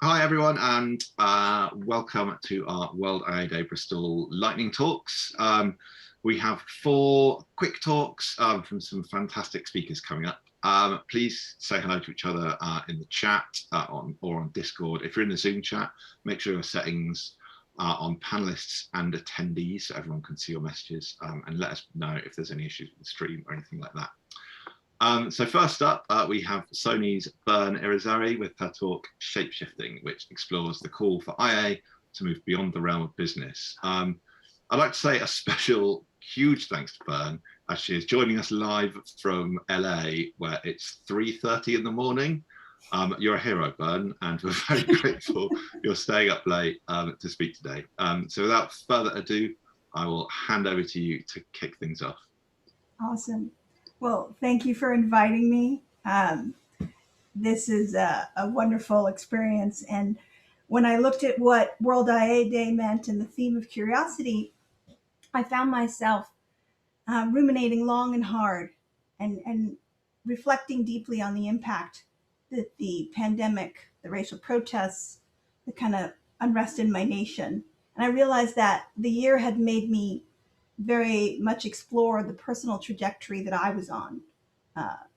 Hi everyone, and welcome to our World AI Day Bristol Lightning Talks. We have four quick talks from some fantastic speakers coming up. Please say hello to each other in the chat or on Discord. If you're in the Zoom chat, make sure your settings are on panelists and attendees so everyone can see your messages, and let us know if there's any issues with the stream or anything like that. So first up, we have Sony's Bern Irizarry with her talk Shapeshifting, which explores the call for IA to move beyond the realm of business. I'd like to say a special, huge thanks to Bern, as she is joining us live from LA, where it's 3:30 in the morning. You're a hero, Bern, and we're very grateful you're staying up late to speak today. So without further ado, I will hand over to you to kick things off. Awesome. Well, thank you for inviting me. This is a wonderful experience. And when I looked at what World IA Day meant and the theme of curiosity, I found myself ruminating long and hard and reflecting deeply on the impact that the pandemic, the racial protests, the kind of unrest in my nation. And I realized that the year had made me very much explore the personal trajectory that I was on.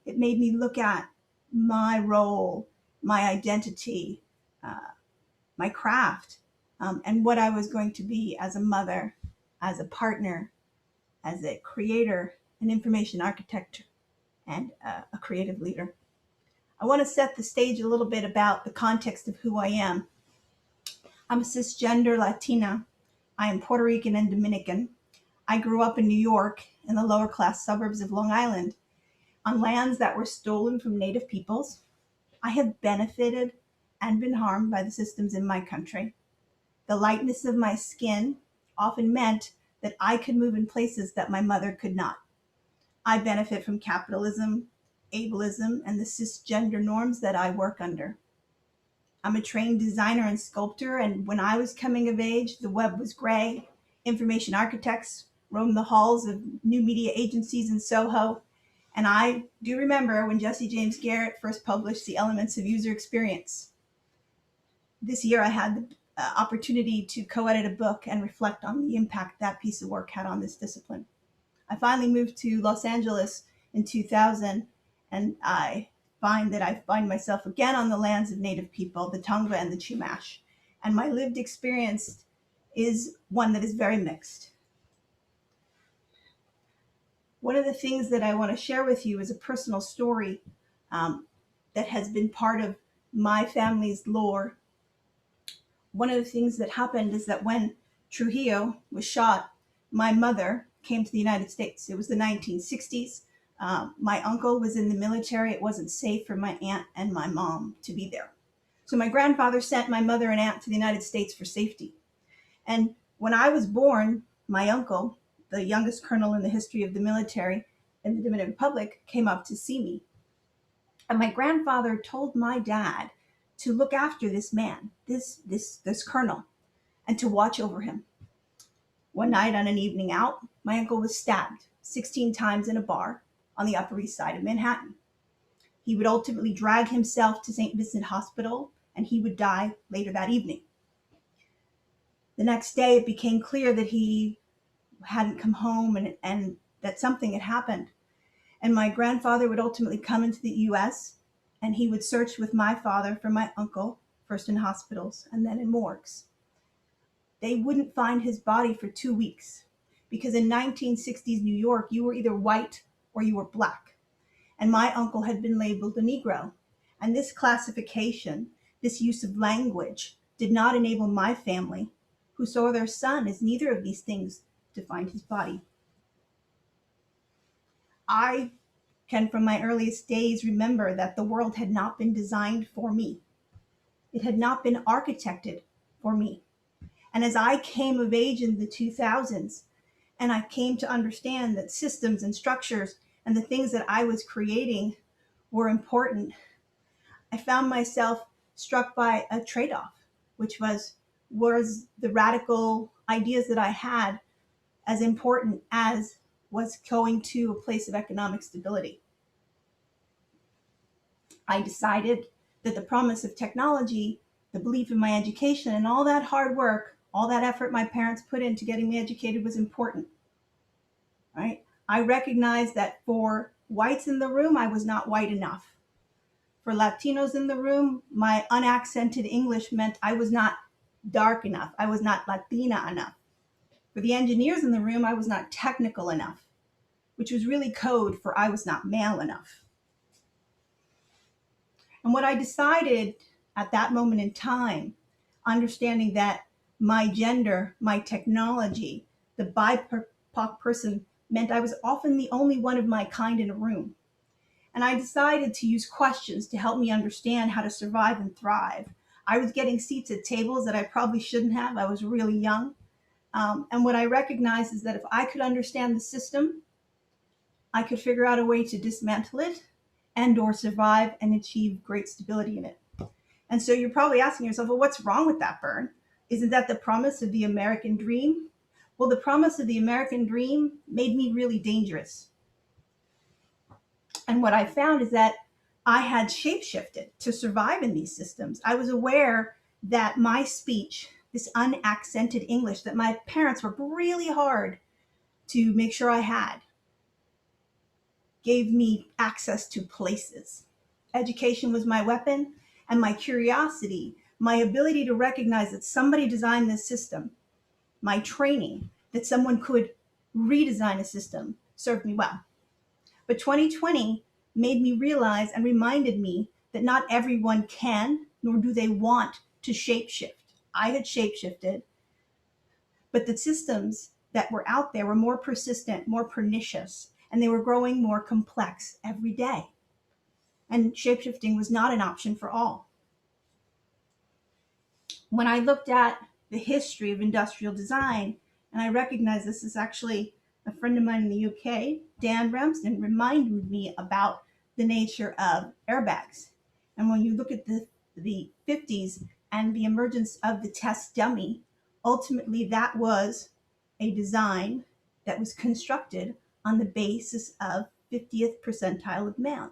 It made me look at my role, my identity, uh, my craft, and what I was going to be as a mother, as a partner, as a creator, an information architect, and a creative leader. I want to set the stage a little bit about the context of who I am. I'm a cisgender Latina. I am Puerto Rican and Dominican. I grew up in New York in the lower class suburbs of Long Island on lands that were stolen from Native peoples. I have benefited and been harmed by the systems in my country. The lightness of my skin often meant that I could move in places that my mother could not. I benefit from capitalism, ableism, and the cisgender norms that I work under. I'm a trained designer and sculptor, and when I was coming of age, the web was gray. Information architects roamed the halls of new media agencies in Soho. And I do remember when Jesse James Garrett first published The Elements of User Experience. This year, I had the opportunity to co edit a book and reflect on the impact that piece of work had on this discipline. I finally moved to Los Angeles in 2000, and I find that I find myself again on the lands of Native people, the Tongva and the Chumash. And my lived experience is one that is very mixed. One of the things that I want to share with you is a personal story um, that has been part of my family's lore. One of the things that happened is that when Trujillo was shot, my mother came to the United States. It was the 1960s. My uncle was in the military. It wasn't safe for my aunt and my mom to be there. So my grandfather sent my mother and aunt to the United States for safety. And when I was born, my uncle, the youngest colonel in the history of the military in the Dominican Republic, came up to see me. And my grandfather told my dad to look after this man, this colonel, and to watch over him. One night on an evening out, my uncle was stabbed 16 times in a bar on the Upper East Side of Manhattan. He would ultimately drag himself to St. Vincent Hospital, and he would die later that evening. The next day, it became clear that he hadn't come home and that something had happened. And my grandfather would ultimately come into the US and he would search with my father for my uncle, first in hospitals and then in morgues. They wouldn't find his body for 2 weeks because in 1960s New York, you were either white or you were black. And my uncle had been labeled a Negro. And this classification, this use of language, did not enable my family, who saw their son as neither of these things, to find his body. I can, from my earliest days, remember that the world had not been designed for me. It had not been architected for me. And as I came of age in the 2000s, and I came to understand that systems and structures and the things that I was creating were important, I found myself struck by a trade off, which was the radical ideas that I had as important as was going to a place of economic stability. I decided that the promise of technology the belief in my education and all that hard work, all that effort my parents put into getting me educated was important, right? I recognized that for whites in the room, I was not white enough. For Latinos in the room, my unaccented English meant I was not dark enough. I was not Latina enough. For the engineers in the room, I was not technical enough, which was really code for I was not male enough. And what I decided at that moment in time, understanding that my gender, my technology, the BIPOC person meant I was often the only one of my kind in a room. And I decided to use questions to help me understand how to survive and thrive. I was getting seats at tables that I probably shouldn't have. I was really young. And what I recognized is that if I could understand the system, I could figure out a way to dismantle it and or survive and achieve great stability in it. And so you're probably asking yourself, well, what's wrong with that, Bern? Isn't that the promise of the American dream? Well, the promise of the American dream made me really dangerous. And what I found is that I had shapeshifted to survive in these systems. I was aware that my speech, this unaccented English that my parents worked really hard to make sure I had, gave me access to places. Education was my weapon, and my curiosity, my ability to recognize that somebody designed this system, my training, that someone could redesign a system, served me well. But 2020 made me realize and reminded me that not everyone can, nor do they want to shapeshift. I had shapeshifted, but the systems that were out there were more persistent, more pernicious, and they were growing more complex every day. And shapeshifting was not an option for all. When I looked at the history of industrial design, and I recognized this is actually a friend of mine in the UK, Dan Ramsden, reminded me about the nature of airbags. And when you look at the 50s and the emergence of the test dummy, ultimately that was a design that was constructed on the basis of 50th percentile of man.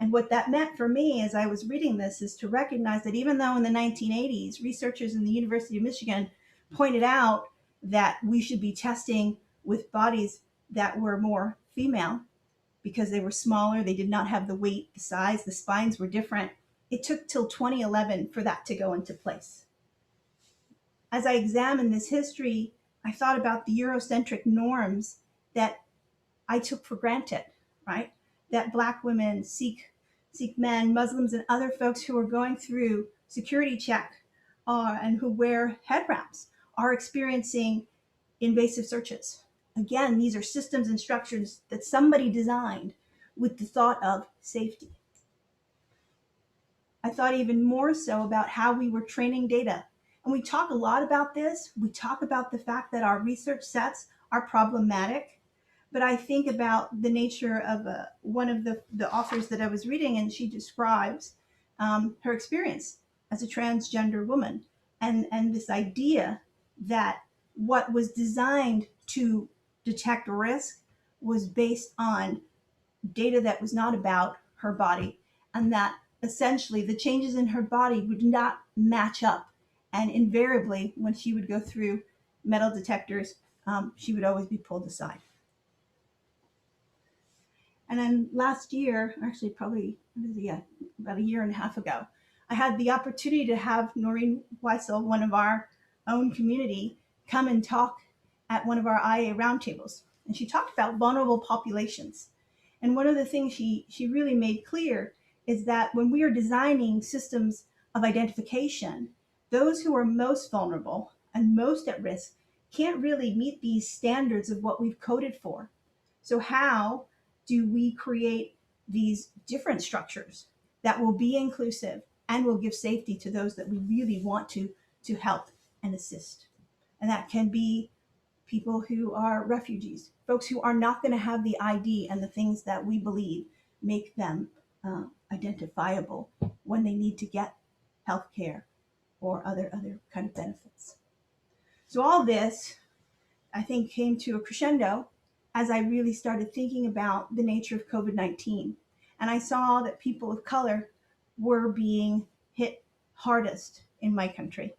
And what that meant for me as I was reading this is to recognize that even though in the 1980s, researchers in the University of Michigan pointed out that we should be testing with bodies that were more female because they were smaller, they did not have the weight, the size, the spines were different. It took till 2011 for that to go into place. As I examined this history, I thought about the Eurocentric norms that I took for granted, right? That Black women, Sikh men, Muslims, and other folks who are going through security check and who wear head wraps are experiencing invasive searches. Again, these are systems and structures that somebody designed with the thought of safety. I thought even more so about how we were training data. And we talk a lot about this. We talk about the fact that our research sets are problematic. But I think about the nature of one of the authors that I was reading, and she describes her experience as a transgender woman and this idea that what was designed to detect risk was based on data that was not about her body, and that essentially the changes in her body would not match up. And invariably, when she would go through metal detectors, she would always be pulled aside. And then last year, actually probably about a year and a half ago, I had the opportunity to have Noreen Weissel, one of our own community, come and talk at one of our IA roundtables. And she talked about vulnerable populations. And one of the things she really made clear is that when we are designing systems of identification, those who are most vulnerable and most at risk can't really meet these standards of what we've coded for. So how do we create these different structures that will be inclusive and will give safety to those that we really want to help and assist? And that can be people who are refugees, folks who are not going to have the ID and the things that we believe make them identifiable when they need to get health care or other kind of benefits. So all this, I think, came to a crescendo as I really started thinking about the nature of COVID-19. And I saw that people of color were being hit hardest in my country.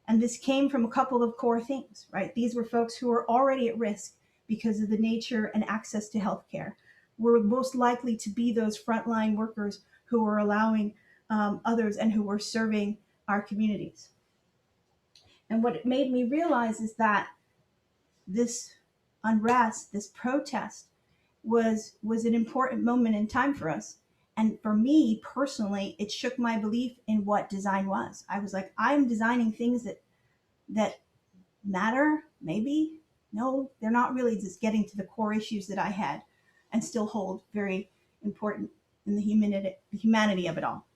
And this came from a couple of core things, right? These were folks who were already at risk because of the nature and access to healthcare. Were most likely to be those frontline workers who were allowing others and who were serving our communities. And what it made me realize is that this unrest, this protest, was an important moment in time for us. And for me personally, it shook my belief in what design was. I was like, I'm designing things that matter, maybe. No, they're not really just getting to the core issues that I had and still hold very important in the humanity of it all.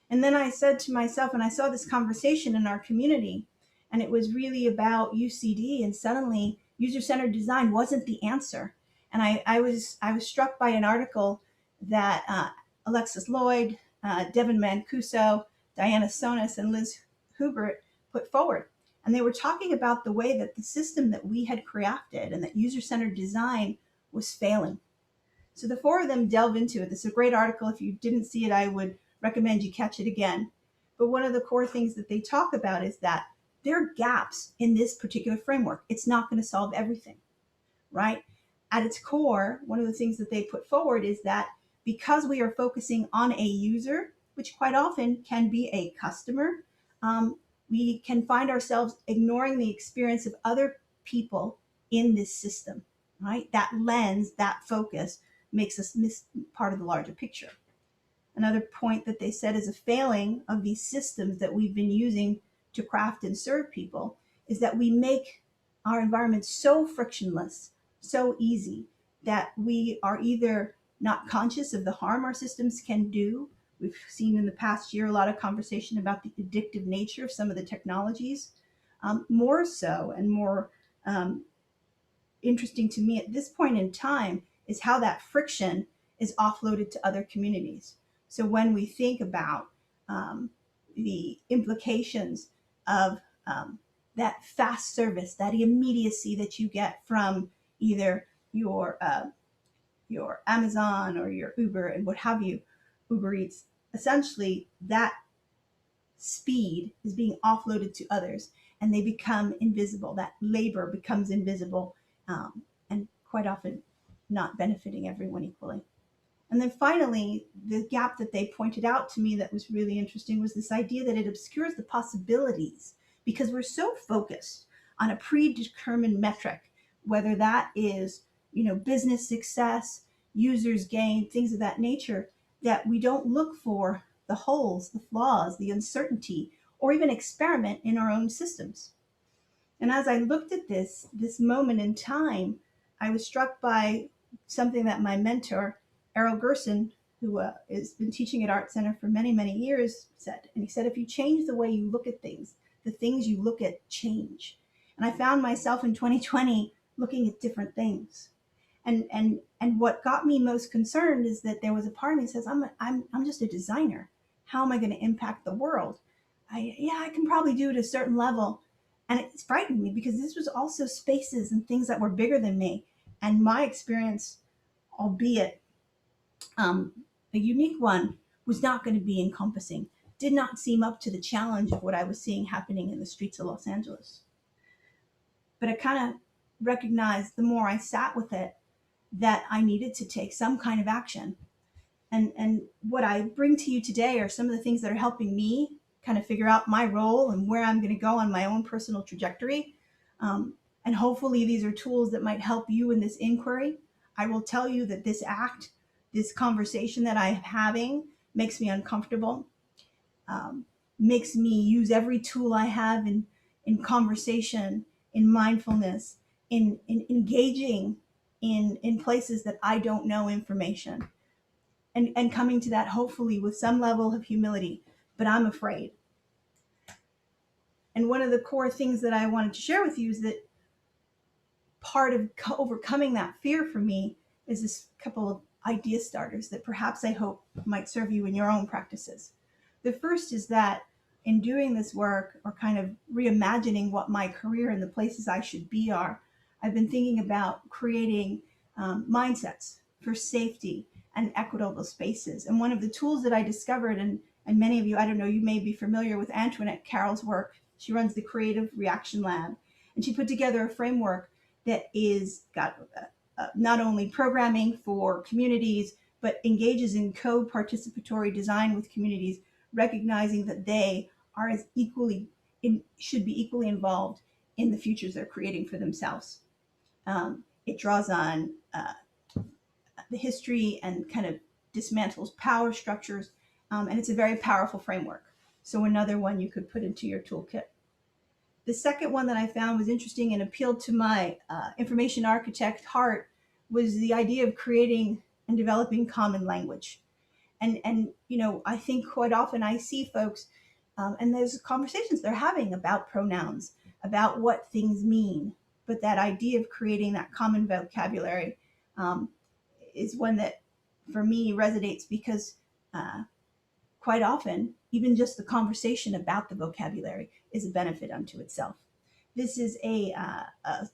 And then I said to myself, and I saw this conversation in our community, and it was really about UCD, and suddenly user-centered design wasn't the answer. And I was struck by an article that Alexis Lloyd, Devin Mancuso, Diana Sonis, and Liz Hubert put forward. And they were talking about the way that the system that we had crafted and that user-centered design was failing. So the four of them delve into it. This is a great article. If you didn't see it, I would recommend you catch it again. But one of the core things that they talk about is that there are gaps in this particular framework. It's not going to solve everything, right? At its core, one of the things that they put forward is that because we are focusing on a user, which quite often can be a customer, we can find ourselves ignoring the experience of other people in this system, right? That lens, that focus makes us miss part of the larger picture. Another point that they said is a failing of these systems that we've been using to craft and serve people is that we make our environment so frictionless, so easy, that we are either not conscious of the harm our systems can do. We've seen in the past year a lot of conversation about the addictive nature of some of the technologies. More so and more interesting to me at this point in time is how that friction is offloaded to other communities. So when we think about the implications of that fast service, that immediacy that you get from either your Amazon or your Uber and what have you, Uber Eats, essentially that speed is being offloaded to others and they become invisible. That labor becomes invisible and quite often not benefiting everyone equally. And then finally, the gap that they pointed out to me that was really interesting was this idea that it obscures the possibilities because we're so focused on a predetermined metric, whether that is, business success, users gain, things of that nature, that we don't look for the holes, the flaws, the uncertainty, or even experiment in our own systems. And as I looked at this moment in time, I was struck by something that my mentor, Errol Gerson, who has been teaching at Art Center for many, many years, said. And he said, if you change the way you look at things, the things you look at change. And I found myself in 2020 looking at different things. And what got me most concerned is that there was a part of me that says, I'm just a designer. How am I going to impact the world? I can probably do it at a certain level. And it's frightened me because this was also spaces and things that were bigger than me. And my experience, albeit a unique one, was not going to be encompassing, did not seem up to the challenge of what I was seeing happening in the streets of Los Angeles. But I kind of recognized the more I sat with it that I needed to take some kind of action. And what I bring to you today are some of the things that are helping me kind of figure out my role and where I'm going to go on my own personal trajectory. And hopefully these are tools that might help you in this inquiry. I will tell you that this conversation that I'm having makes me uncomfortable, makes me use every tool I have in conversation, in mindfulness, in engaging in places that I don't know information. And coming to that hopefully with some level of humility, but I'm afraid. And one of the core things that I wanted to share with you is that part of overcoming that fear for me is this couple of idea starters that perhaps I hope might serve you in your own practices. The first is that in doing this work, or kind of reimagining what my career and the places I should be are, I've been thinking about creating mindsets for safety and equitable spaces. And one of the tools that I discovered, and many of you, I don't know, you may be familiar with Antoinette Carroll's work. She runs the Creative Reaction Lab, and she put together a framework that is got not only programming for communities, but engages in co-participatory design with communities, recognizing that they are as equally should be equally involved in the futures they're creating for themselves. It draws on the history and kind of dismantles power structures, and it's a very powerful framework. So another one you could put into your toolkit. The second one that I found was interesting and appealed to my information architect heart was the idea of creating and developing common language. And you know, I think quite often I see folks, and there's conversations they're having about pronouns, about what things mean, but that idea of creating that common vocabulary is one that, for me, resonates because quite often, even just the conversation about the vocabulary is a benefit unto itself. This is a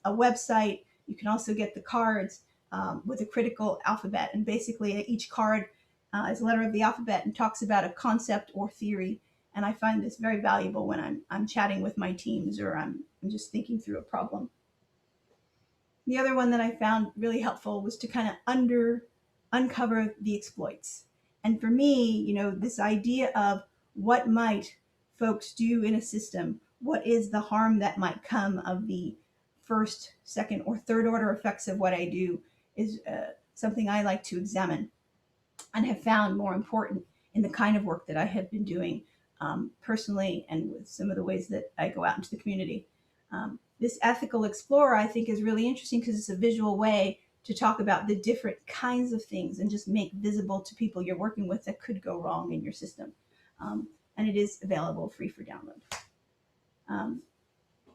website. You can also get the cards with a critical alphabet, and basically each card is a letter of the alphabet and talks about a concept or theory. And I find this very valuable when I'm chatting with my teams or I'm just thinking through a problem. The other one that I found really helpful was to kind of uncover the exploits. And for me, you know, this idea of what might folks do in a system, what is the harm that might come of the first, second, or third order effects of what I do is something I like to examine and have found more important in the kind of work that I have been doing personally and with some of the ways that I go out into the community. This ethical explorer, I think, is really interesting because it's a visual way to talk about the different kinds of things and just make visible to people you're working with that could go wrong in your system. And it is available free for download.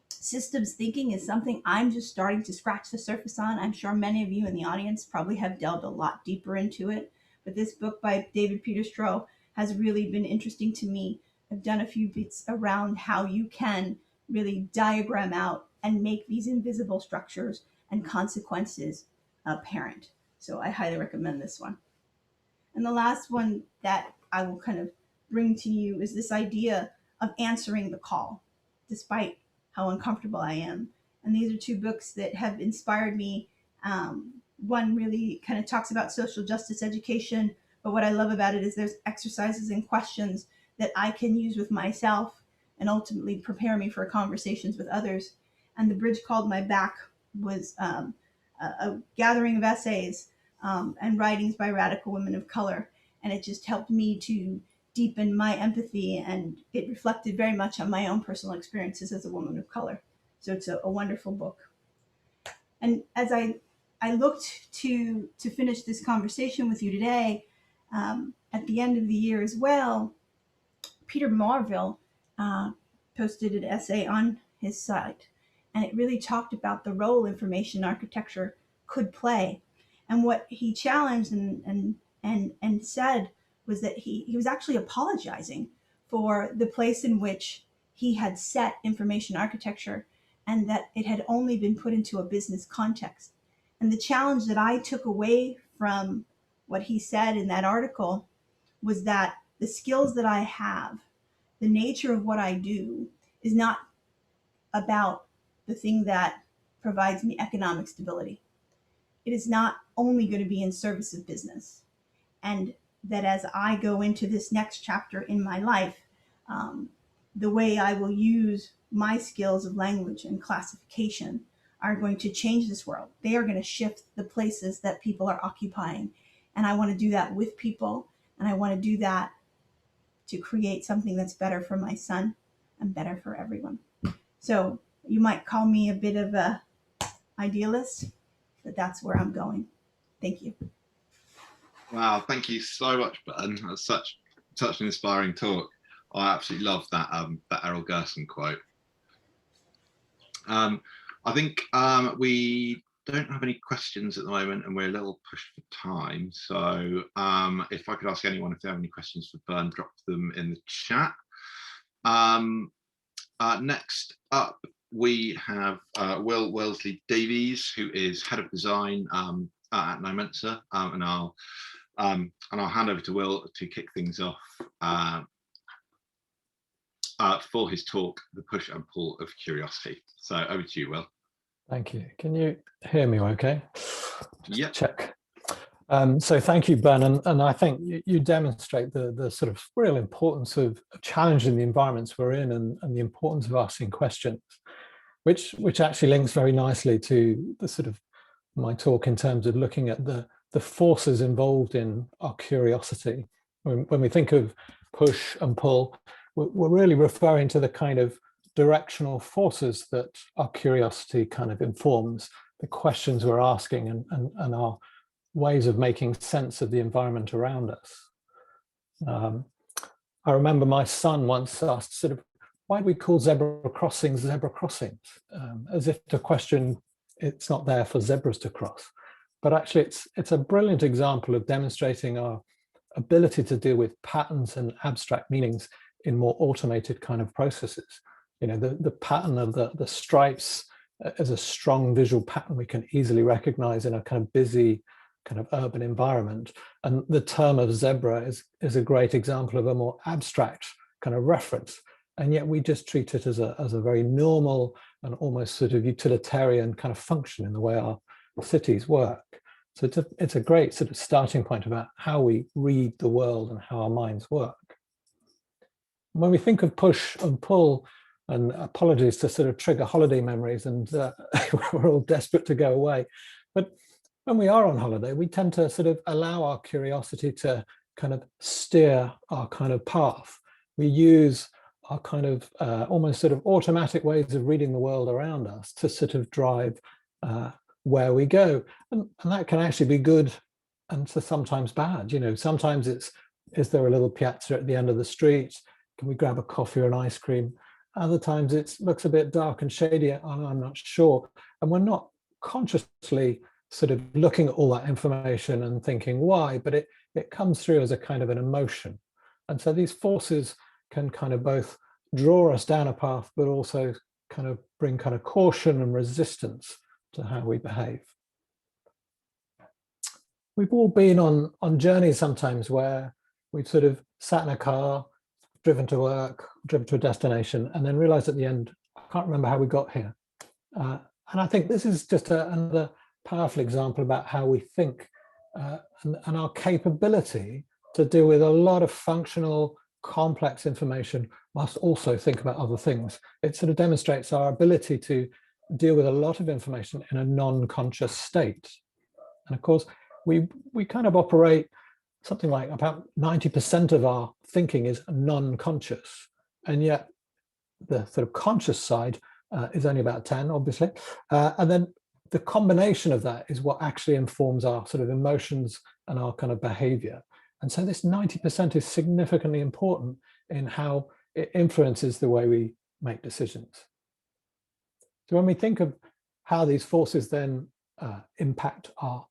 Systems thinking is something I'm just starting to scratch the surface on. I'm sure many of you in the audience probably have delved a lot deeper into it. But this book by David Peter Stroh has really been interesting to me. I've done a few bits around how you can really diagram out and make these invisible structures and consequences apparent. So I highly recommend this one. And the last one that I will kind of bring to you is this idea of answering the call, despite how uncomfortable I am. And these are two books that have inspired me. One really kind of talks about social justice education, but what I love about it is there's exercises and questions that I can use with myself and ultimately prepare me for conversations with others. And The Bridge Called My Back was a gathering of essays and writings by radical women of color. And it just helped me to deepen my empathy, and it reflected very much on my own personal experiences as a woman of color. So it's a wonderful book. And as I looked to finish this conversation with you today, at the end of the year as well, Peter Marville posted an essay on his site, and it really talked about the role information architecture could play. And what he challenged and said was that he was actually apologizing for the place in which he had set information architecture and that it had only been put into a business context. And the challenge that I took away from what he said in that article was that the skills that I have, the nature of what I do, is not about the thing that provides me economic stability. It is not only going to be in service of business. And that as I go into this next chapter in my life, the way I will use my skills of language and classification are going to change this world. They are going to shift the places that people are occupying. And I want to do that with people. And I want to do that to create something that's better for my son and better for everyone. So you might call me a bit of a idealist, but that's where I'm going. Thank you. Wow, thank you so much, Bern. That's such an inspiring talk. I absolutely love that that Errol Gerson quote. I think we don't have any questions at the moment, and we're a little pushed for time. So if I could ask anyone if they have any questions for Bern, drop them in the chat. Next up, we have Wellesley-Davies, who is head of design at Nomensa, and I'll And I'll hand over to Will to kick things off for his talk, The Push and Pull of Curiosity. So over to you, Will. Thank you. Can you hear me okay? Yep. Check. So thank you, Bern, and I think you demonstrate the sort of real importance of challenging the environments we're in and the importance of asking questions, which actually links very nicely to the sort of my talk in terms of looking at the forces involved in our curiosity. When we think of push and pull, we're really referring to the kind of directional forces that our curiosity kind of informs, the questions we're asking and our ways of making sense of the environment around us. I remember my son once asked sort of, why do we call zebra crossings, as if to question it's not there for zebras to cross. But actually it's a brilliant example of demonstrating our ability to deal with patterns and abstract meanings in more automated kind of processes. You know, the pattern of the stripes as a strong visual pattern we can easily recognize in a kind of busy kind of urban environment. And the term of zebra is a great example of a more abstract kind of reference. And yet we just treat it as a very normal and almost sort of utilitarian kind of function in the way our cities work. So it's a great sort of starting point about how we read the world and how our minds work. When we think of push and pull, and apologies to sort of trigger holiday memories, and we're all desperate to go away. But when we are on holiday, we tend to sort of allow our curiosity to kind of steer our kind of path. We use our kind of almost sort of automatic ways of reading the world around us to sort of drive where we go. And that can actually be good and so sometimes bad. You know, sometimes it's, is there a little piazza at the end of the street? Can we grab a coffee or an ice cream? Other times it looks a bit dark and shady and I'm not sure. And we're not consciously sort of looking at all that information and thinking why, but it comes through as a kind of an emotion. And so these forces can kind of both draw us down a path, but also kind of bring kind of caution and resistance to how we behave. We've all been on journeys sometimes where we've sort of sat in a car, driven to work, driven to a destination, and then realized at the end, I can't remember how we got here. And I think this is just another powerful example about how we think and our capability to deal with a lot of functional, complex information, whilst also think about other things. It sort of demonstrates our ability to deal with a lot of information in a non-conscious state. And of course, we kind of operate something like about 90% of our thinking is non-conscious, and yet the sort of conscious side is only about 10, obviously. And then the combination of that is what actually informs our sort of emotions and our kind of behavior. And so this 90% is significantly important in how it influences the way we make decisions. So when we think of how these forces then impact our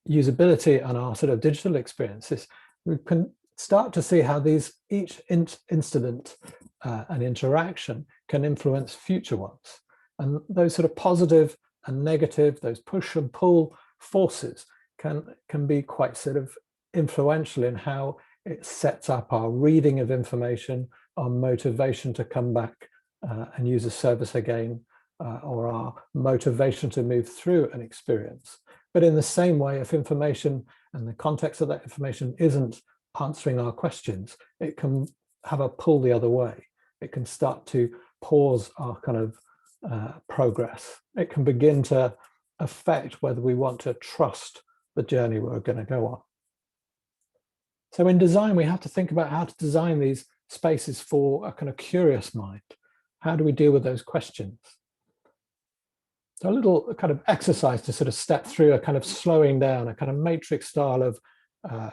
usability and our sort of digital experiences, we can start to see how each incident and interaction can influence future ones. And those sort of positive and negative, those push and pull forces can be quite sort of influential in how it sets up our reading of information, our motivation to come back and use a service again, or our motivation to move through an experience. But in the same way, if information and the context of that information isn't answering our questions, it can have a pull the other way. It can start to pause our kind of progress. It can begin to affect whether we want to trust the journey we're going to go on. So in design, we have to think about how to design these spaces for a kind of curious mind. How do we deal with those questions? So a little kind of exercise to sort of step through a kind of slowing down, a kind of matrix style of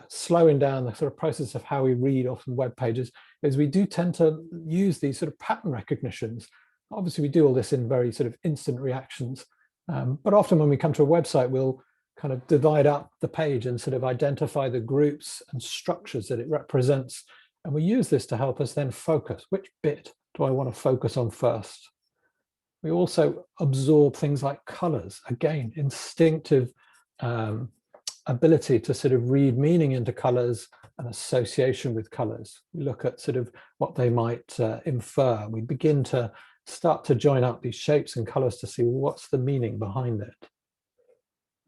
slowing down the sort of process of how we read often web pages, is we do tend to use these sort of pattern recognitions. Obviously, we do all this in very sort of instant reactions, but often when we come to a website, we'll kind of divide up the page and sort of identify the groups and structures that it represents. And we use this to help us then focus. Which bit do I want to focus on first? We also absorb things like colors, again, instinctive ability to sort of read meaning into colors and association with colors. We look at sort of what they might infer. We begin to start to join up these shapes and colors to see what's the meaning behind it.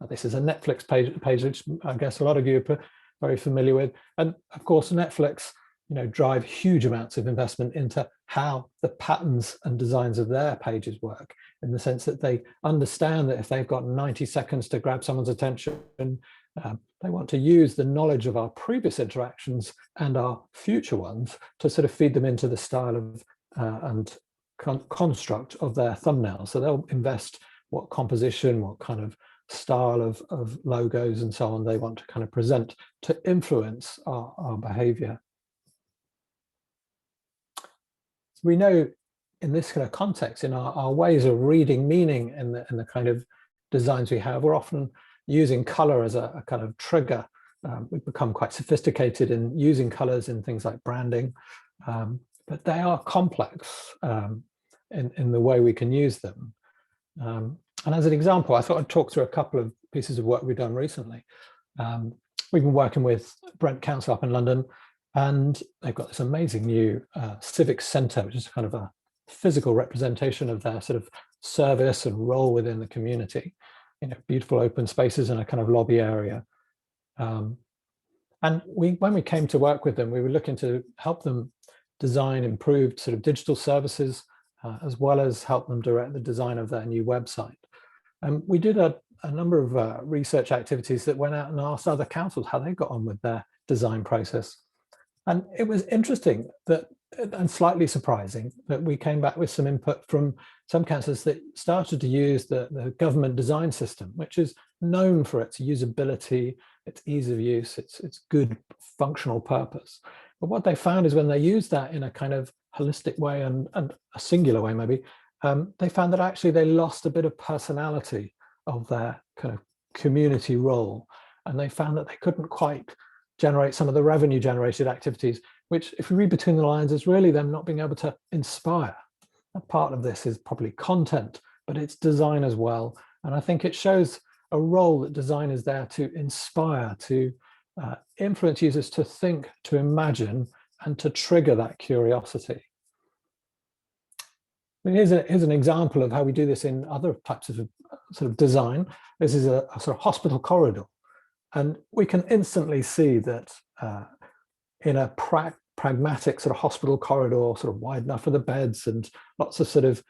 Now, this is a Netflix page, which I guess a lot of you are very familiar with. And of course, Netflix, drive huge amounts of investment into how the patterns and designs of their pages work, in the sense that they understand that if they've got 90 seconds to grab someone's attention, they want to use the knowledge of our previous interactions and our future ones to sort of feed them into the style of and construct of their thumbnail. So they'll invest what composition, what kind of style of logos and so on they want to kind of present to influence our behavior. So we know in this kind of context, in our ways of reading meaning in the kind of designs we have, we're often using color as a kind of trigger. We've become quite sophisticated in using colors in things like branding, but they are complex in the way we can use them. And as an example, I thought I'd talk through a couple of pieces of work we've done recently. We've been working with Brent Council up in London, and they've got this amazing new civic centre, which is kind of a physical representation of their sort of service and role within the community. Beautiful open spaces and a kind of lobby area. And when we came to work with them, we were looking to help them design improved sort of digital services, as well as help them direct the design of their new website. And we did a number of research activities that went out and asked other councils how they got on with their design process. And it was interesting that, and slightly surprising, that we came back with some input from some councils that started to use the government design system, which is known for its usability, its ease of use, its good functional purpose. But what they found is when they used that in a kind of holistic way and a singular way maybe, they found that actually they lost a bit of personality of their kind of community role. And they found that they couldn't quite generate some of the revenue generated activities, which, if you read between the lines, is really them not being able to inspire. And part of this is probably content, but it's design as well. And I think it shows a role that design is there to inspire, to influence users to think, to imagine, and to trigger that curiosity. I mean, here's an example of how we do this in other types of sort of design. This is a sort of hospital corridor. And we can instantly see that in a pragmatic sort of hospital corridor, sort of wide enough for the beds and lots of sort of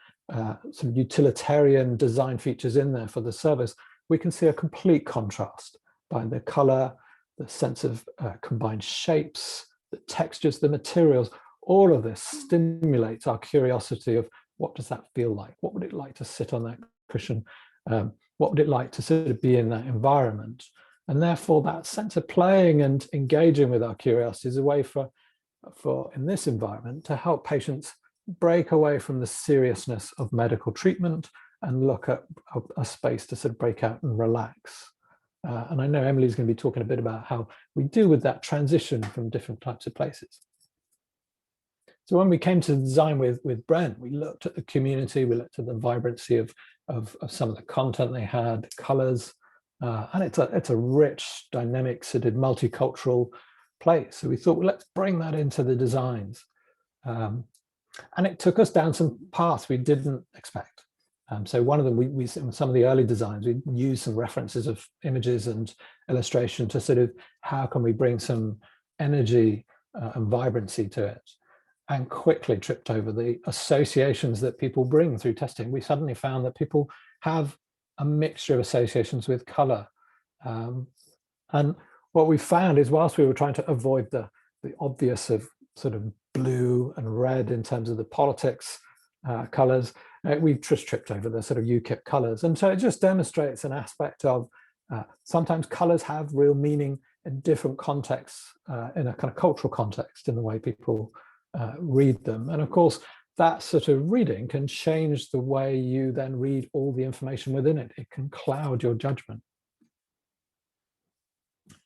some utilitarian design features in there for the service, we can see a complete contrast by the color, the sense of combined shapes, the textures, the materials. All of this stimulates our curiosity of what does that feel like? What would it like to sit on that cushion? What would it like to sort of be in that environment? And therefore, that sense of playing and engaging with our curiosity is a way for in this environment to help patients break away from the seriousness of medical treatment and look at a space to sort of break out and relax. And I know Emily's going to be talking a bit about how we deal with that transition from different types of places. So when we came to design with Brent, we looked at the community, we looked at the vibrancy of some of the content they had, the colors, and it's a rich, dynamic, sort of multicultural place. So we thought, well, let's bring that into the designs. And it took us down some paths we didn't expect. So one of them, we some of the early designs, we used some references of images and illustration to sort of how can we bring some energy and vibrancy to it, and quickly tripped over the associations that people bring through testing. We suddenly found that people have a mixture of associations with color. And what we found is, whilst we were trying to avoid the obvious of sort of blue and red in terms of the politics colors, we've just tripped over the sort of UKIP colors. And so it just demonstrates an aspect of sometimes colors have real meaning in different contexts, in a kind of cultural context, in the way people read them. And of course, that sort of reading can change the way you then read all the information within it. It can cloud your judgment.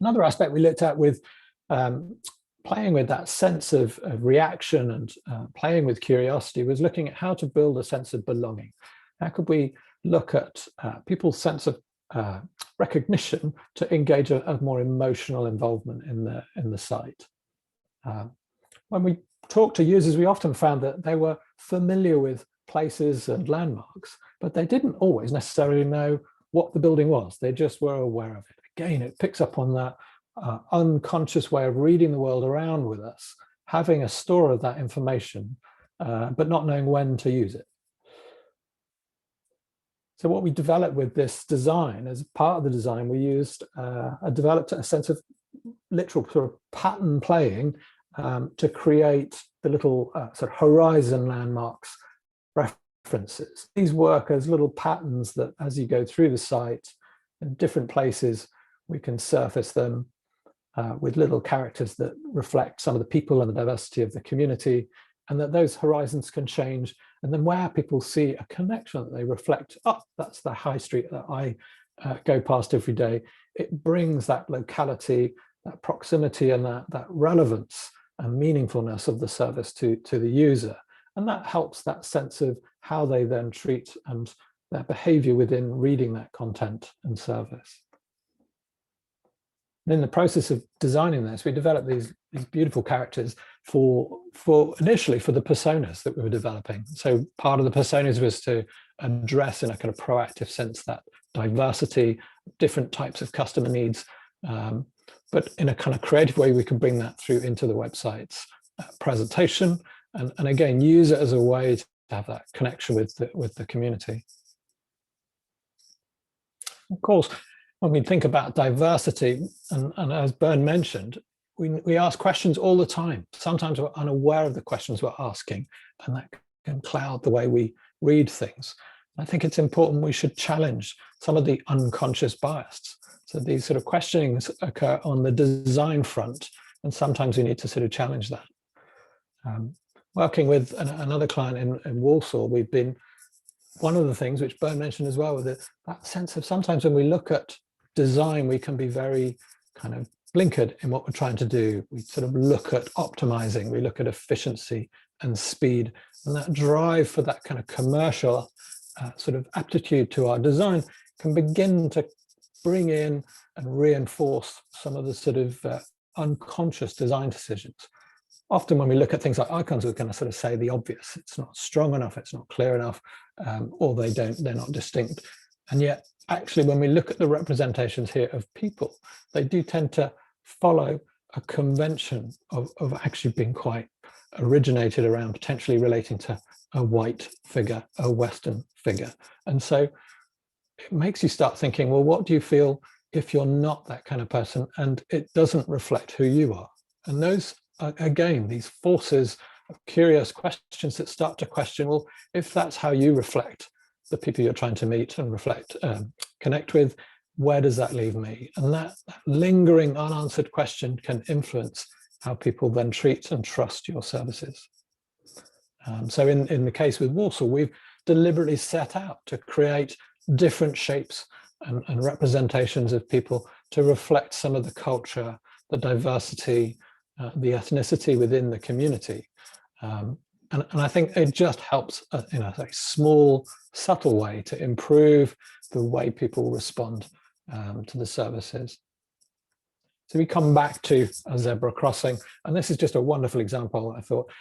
Another aspect we looked at with playing with that sense of reaction and playing with curiosity was looking at how to build a sense of belonging. How could we look at people's sense of recognition to engage a more emotional involvement in the site. When we talk to users, we often found that they were familiar with places and landmarks, but they didn't always necessarily know what the building was. They just were aware of it. Again, it picks up on that unconscious way of reading the world around with us, having a store of that information, but not knowing when to use it. So what we developed with this design, as part of the design, we used, developed a sense of literal sort of pattern playing to create the little sort of horizon landmarks references. These work as little patterns that as you go through the site in different places, we can surface them with little characters that reflect some of the people and the diversity of the community, and that those horizons can change. And then where people see a connection that they reflect, oh, that's the high street that I go past every day. It brings that locality, that proximity, and that relevance and meaningfulness of the service to the user. And that helps that sense of how they then treat and their behavior within reading that content and service. And in the process of designing this, we developed these beautiful characters for initially for the personas that we were developing. So part of the personas was to address in a kind of proactive sense that diversity, different types of customer needs, but in a kind of creative way, we can bring that through into the website's presentation, and again, use it as a way to have that connection with the community. Of course, when we think about diversity, and as Bern mentioned, we ask questions all the time. Sometimes we're unaware of the questions we're asking, and that can cloud the way we read things. I think it's important we should challenge some of the unconscious bias. So these sort of questionings occur on the design front, and sometimes we need to sort of challenge that. Working with another client in Walsall, we've been, one of the things which Bern mentioned as well, with that sense of sometimes when we look at design, we can be very kind of blinkered in what we're trying to do. We sort of look at optimizing, we look at efficiency and speed, and that drive for that kind of commercial sort of aptitude to our design can begin to bring in and reinforce some of the sort of unconscious design decisions. Often when we look at things like icons, we're going to sort of say the obvious. It's not strong enough, it's not clear enough, or they're not distinct. And yet, actually, when we look at the representations here of people, they do tend to follow a convention of actually being quite originated around potentially relating to a white figure, a Western figure. And so it makes you start thinking, well, what do you feel if you're not that kind of person and it doesn't reflect who you are? And those are, again, these forces of curious questions that start to question, well, if that's how you reflect the people you're trying to meet and reflect, connect with, where does that leave me? And that lingering unanswered question can influence how people then treat and trust your services. So in the case with Walsall, we've deliberately set out to create different shapes and representations of people to reflect some of the culture, the diversity, the ethnicity within the community. And I think it just helps in a very small, subtle way to improve the way people respond to the services. So we come back to a zebra crossing, and this is just a wonderful example, I thought,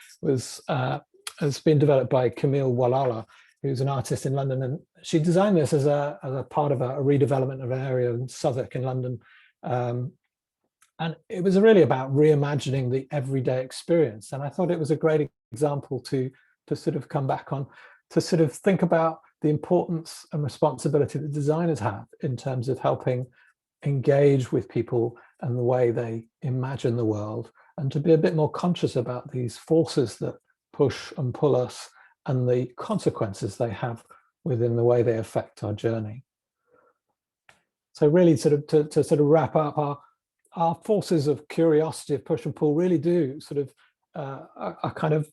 has been developed by Camille Wallala, who's an artist in London, and she designed this as a part of a redevelopment of an area in Southwark in London. And it was really about reimagining the everyday experience. And I thought it was a great example to sort of come back on, to sort of think about the importance and responsibility that designers have in terms of helping engage with people and the way they imagine the world, and to be a bit more conscious about these forces that push and pull us and the consequences they have within the way they affect our journey. So really sort of to sort of wrap up, our forces of curiosity, of push and pull, really do sort of are kind of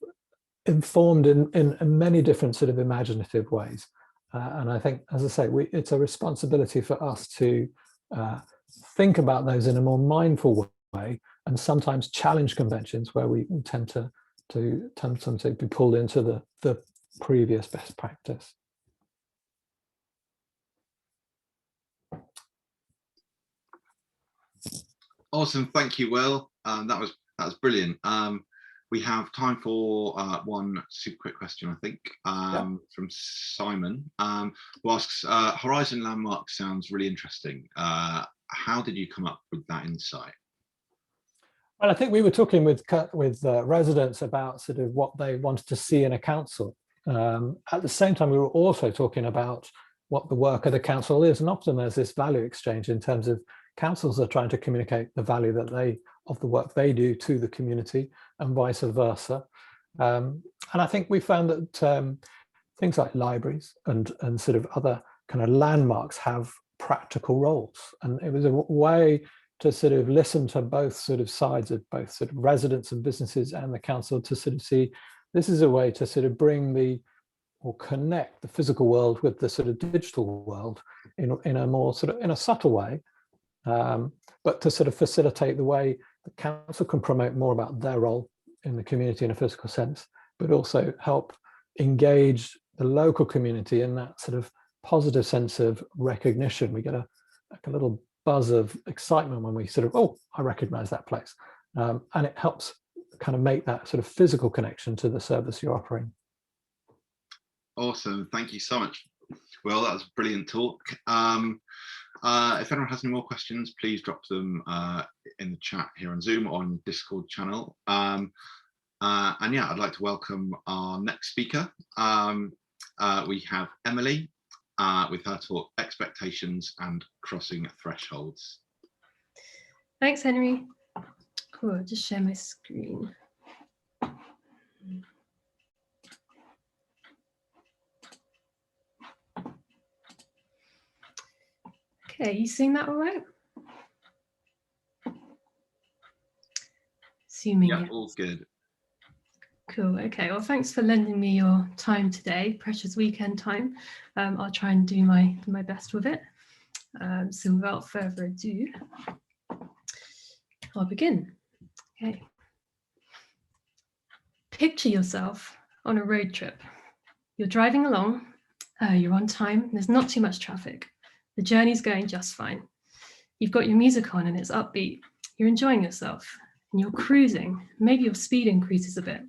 informed in many different sort of imaginative ways. And I think, as I say, it's a responsibility for us to think about those in a more mindful way, and sometimes challenge conventions where we tend to be pulled into the previous best practice. Awesome, thank you, Will. That was brilliant. We have time for one super quick question, I think, from Simon, who asks, Horizon Landmark sounds really interesting. How did you come up with that insight? Well, I think we were talking with residents about sort of what they wanted to see in a council. At the same time, we were also talking about what the work of the council is, and often there's this value exchange in terms of councils are trying to communicate the value that of the work they do to the community, and vice versa. And I think we found that things like libraries and sort of other kind of landmarks have practical roles, and it was a way to sort of listen to both sort of sides of both sort of residents and businesses and the council to sort of see this is a way to sort of bring or connect the physical world with the sort of digital world in a more sort of in a subtle way, but to sort of facilitate the way the council can promote more about their role in the community in a physical sense, but also help engage the local community in that sort of positive sense of recognition. We get a little buzz of excitement when we sort of, oh, I recognize that place. And it helps kind of make that sort of physical connection to the service you're offering. Awesome, thank you so much. Well, that was a brilliant talk. If anyone has any more questions, please drop them in the chat here on Zoom or on the Discord channel. And yeah, I'd like to welcome our next speaker. We have Emily with her talk, Expectations and Crossing Thresholds. Thanks, Henry. Cool, I'll just share my screen. Okay, you seeing that all right? Assuming yeah, yes. All good. Cool, okay, well, thanks for lending me your time today, precious weekend time. I'll try and do my best with it. So without further ado, I'll begin. Okay. Picture yourself on a road trip. You're driving along, you're on time, there's not too much traffic. The journey's going just fine. You've got your music on and it's upbeat. You're enjoying yourself and you're cruising. Maybe your speed increases a bit.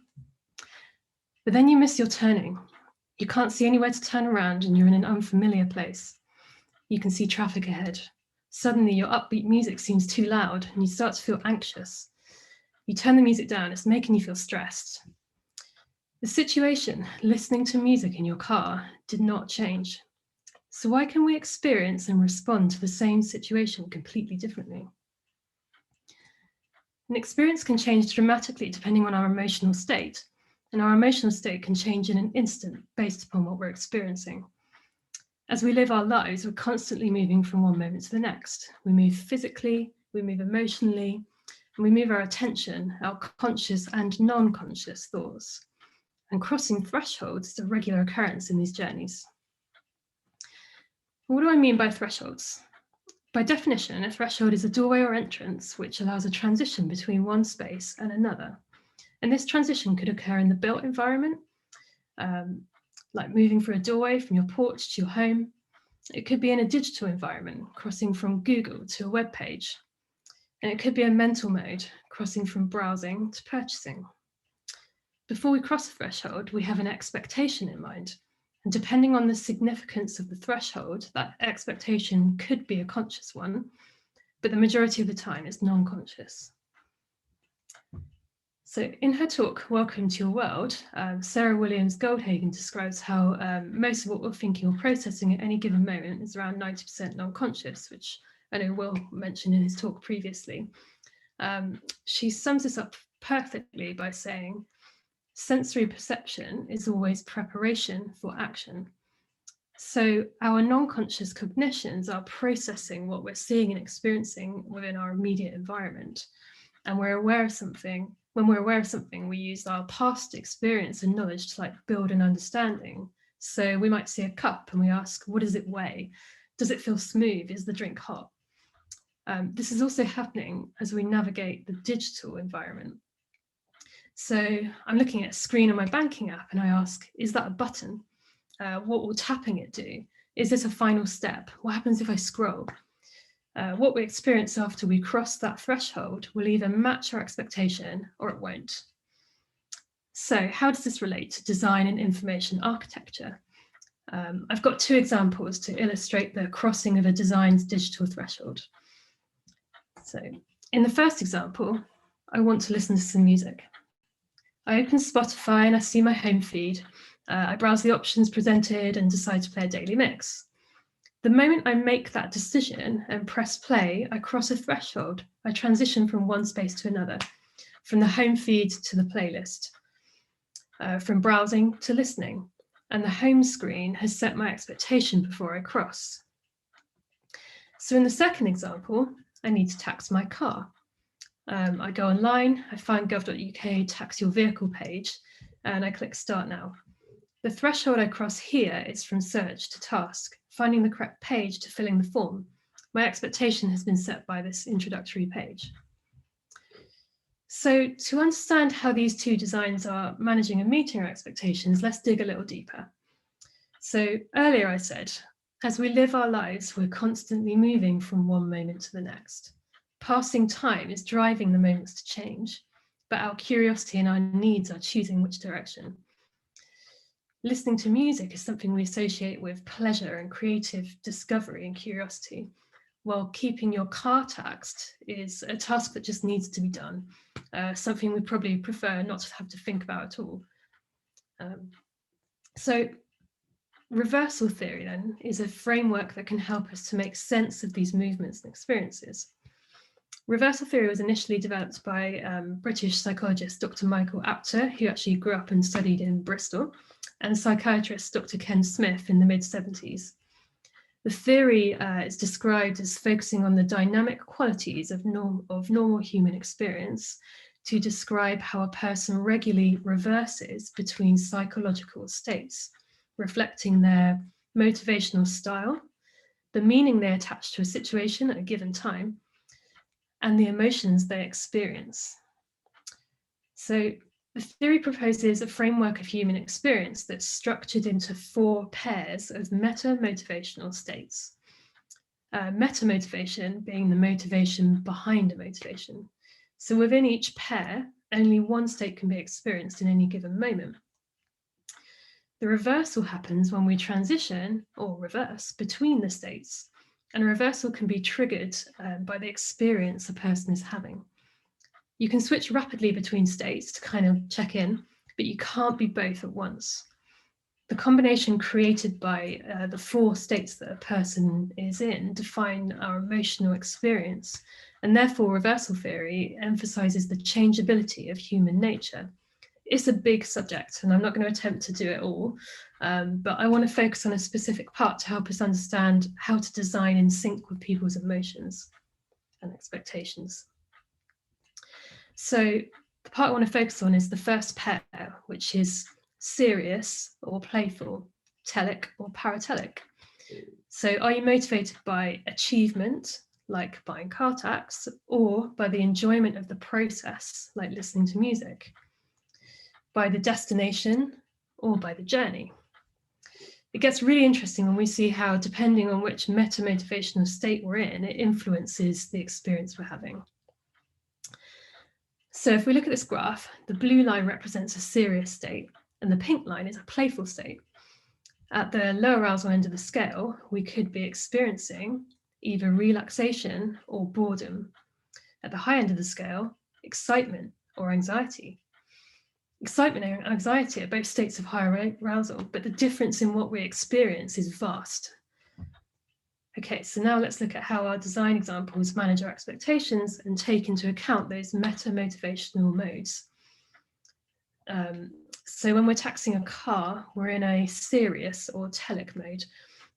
But then you miss your turning. You can't see anywhere to turn around and you're in an unfamiliar place. You can see traffic ahead. Suddenly your upbeat music seems too loud and you start to feel anxious. You turn the music down, it's making you feel stressed. The situation, listening to music in your car, did not change. So why can we experience and respond to the same situation completely differently? An experience can change dramatically depending on our emotional state, and our emotional state can change in an instant based upon what we're experiencing. As we live our lives, we're constantly moving from one moment to the next. We move physically, we move emotionally, and we move our attention, our conscious and non-conscious thoughts. And crossing thresholds is a regular occurrence in these journeys. What do I mean by thresholds? By definition, a threshold is a doorway or entrance which allows a transition between one space and another. And this transition could occur in the built environment, like moving through a doorway from your porch to your home. It could be in a digital environment, crossing from Google to a web page. And it could be a mental mode, crossing from browsing to purchasing. Before we cross a threshold, we have an expectation in mind. And depending on the significance of the threshold, that expectation could be a conscious one, but the majority of the time it's non-conscious. So in her talk, Welcome to Your World, Sarah Williams-Goldhagen describes how most of what we're thinking or processing at any given moment is around 90% non-conscious, which I know Will mentioned in his talk previously. She sums this up perfectly by saying, sensory perception is always preparation for action. So our non-conscious cognitions are processing what we're seeing and experiencing within our immediate environment. And we're aware of something. When we're aware of something, we use our past experience and knowledge to build an understanding. So we might see a cup and we ask, what does it weigh? Does it feel smooth? Is the drink hot? This is also happening as we navigate the digital environment. So I'm looking at a screen on my banking app and I ask, is that a button? What will tapping it do? Is this a final step? What happens if I scroll? What we experience after we cross that threshold will either match our expectation or it won't. So how does this relate to design and information architecture? I've got two examples to illustrate the crossing of a design's digital threshold. So in the first example, I want to listen to some music. I open Spotify and I see my home feed. I browse the options presented and decide to play a daily mix. The moment I make that decision and press play, I cross a threshold. I transition from one space to another, from the home feed to the playlist, from browsing to listening. And the home screen has set my expectation before I cross. So in the second example, I need to tax my car. I go online, I find gov.uk tax your vehicle page, and I click start now. The threshold I cross here is from search to task, finding the correct page to fill in the form. My expectation has been set by this introductory page. So to understand how these two designs are managing and meeting our expectations, let's dig a little deeper. So earlier I said, as we live our lives, we're constantly moving from one moment to the next. Passing time is driving the moments to change, but our curiosity and our needs are choosing which direction. Listening to music is something we associate with pleasure and creative discovery and curiosity, while keeping your car taxed is a task that just needs to be done, something we probably prefer not to have to think about at all. So reversal theory then is a framework that can help us to make sense of these movements and experiences. Reversal theory was initially developed by British psychologist Dr. Michael Apter, who actually grew up and studied in Bristol, and psychiatrist Dr. Ken Smith in the mid-70s. The theory is described as focusing on the dynamic qualities of normal human experience to describe how a person regularly reverses between psychological states, reflecting their motivational style, the meaning they attach to a situation at a given time, and the emotions they experience. So the theory proposes a framework of human experience that's structured into 4 pairs of meta-motivational states. Meta-motivation being the motivation behind a motivation. So within each pair, only one state can be experienced in any given moment. The reversal happens when we transition or reverse between the states, and a reversal can be triggered by the experience a person is having. You can switch rapidly between states to kind of check in, but you can't be both at once. The combination created by the 4 states that a person is in define our emotional experience, and therefore reversal theory emphasizes the changeability of human nature. It's a big subject, and I'm not going to attempt to do it all, but I want to focus on a specific part to help us understand how to design in sync with people's emotions and expectations. So the part I want to focus on is the first pair, which is serious or playful, telic or paratelic. So are you motivated by achievement, like buying car tax, or by the enjoyment of the process, like listening to music? By the destination or by the journey? It gets really interesting when we see how, depending on which meta-motivational state we're in, it influences the experience we're having. So if we look at this graph, the blue line represents a serious state, and the pink line is a playful state. At the low arousal end of the scale, we could be experiencing either relaxation or boredom. At the high end of the scale, excitement or anxiety. Excitement and anxiety are both states of higher arousal, but the difference in what we experience is vast. Okay, so now let's look at how our design examples manage our expectations and take into account those meta-motivational modes. So when we're taxing a car, we're in a serious or telic mode,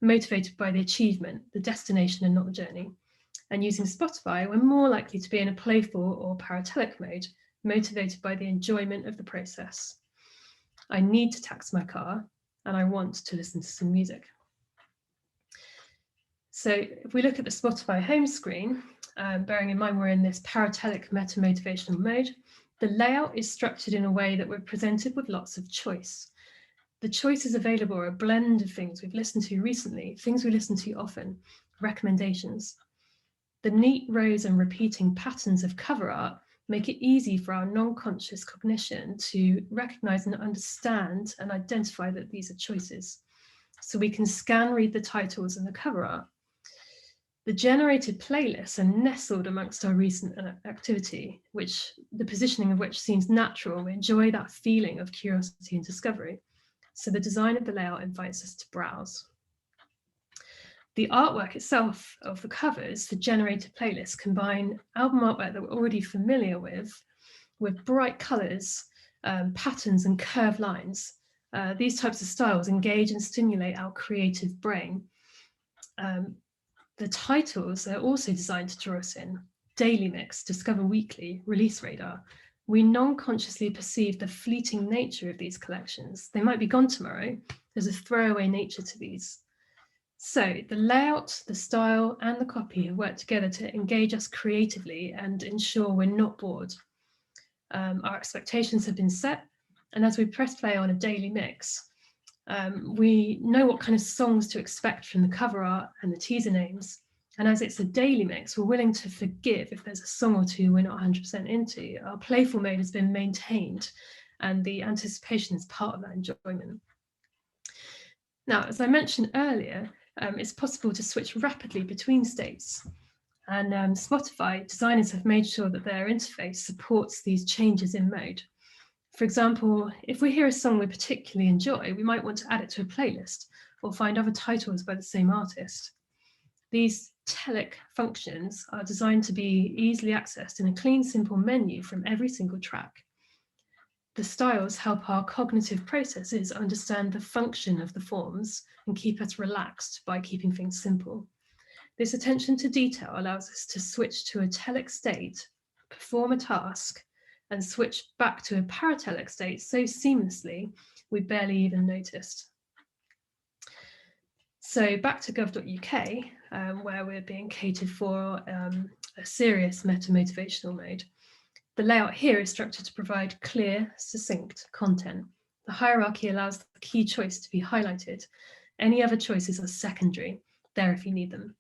motivated by the achievement, the destination, and not the journey. And using Spotify, we're more likely to be in a playful or paratelic mode, motivated by the enjoyment of the process. I need to tax my car, and I want to listen to some music. So if we look at the Spotify home screen, bearing in mind we're in this paratelic meta-motivational mode, the layout is structured in a way that we're presented with lots of choice. The choices available are a blend of things we've listened to recently, things we listen to often, recommendations. The neat rows and repeating patterns of cover art make it easy for our non-conscious cognition to recognize and understand and identify that these are choices. So we can read the titles and the cover art. The generated playlists are nestled amongst our recent activity, the positioning of which seems natural. We enjoy that feeling of curiosity and discovery. So the design of the layout invites us to browse. The artwork itself of the covers, the generated playlists, combine album artwork that we're already familiar with bright colors, patterns and curved lines. These types of styles engage and stimulate our creative brain. The titles are also designed to draw us in. Daily Mix, Discover Weekly, Release Radar. We non-consciously perceive the fleeting nature of these collections. They might be gone tomorrow. There's a throwaway nature to these. So the layout, the style, and the copy have worked together to engage us creatively and ensure we're not bored. Our expectations have been set, and as we press play on a daily mix, we know what kind of songs to expect from the cover art and the teaser names. And as it's a daily mix, we're willing to forgive if there's a song or two we're not 100% into. Our playful mode has been maintained, and the anticipation is part of that enjoyment. Now, as I mentioned earlier, it's possible to switch rapidly between states. And Spotify designers have made sure that their interface supports these changes in mode. For example, if we hear a song we particularly enjoy, we might want to add it to a playlist or find other titles by the same artist. These telic functions are designed to be easily accessed in a clean, simple menu from every single track. The styles help our cognitive processes understand the function of the forms and keep us relaxed by keeping things simple. This attention to detail allows us to switch to a telic state, perform a task, and switch back to a paratelic state so seamlessly we barely even noticed. So back to gov.uk, where we're being catered for a serious meta-motivational mode. The layout here is structured to provide clear, succinct content. The hierarchy allows the key choice to be highlighted. Any other choices are secondary, there if you need them.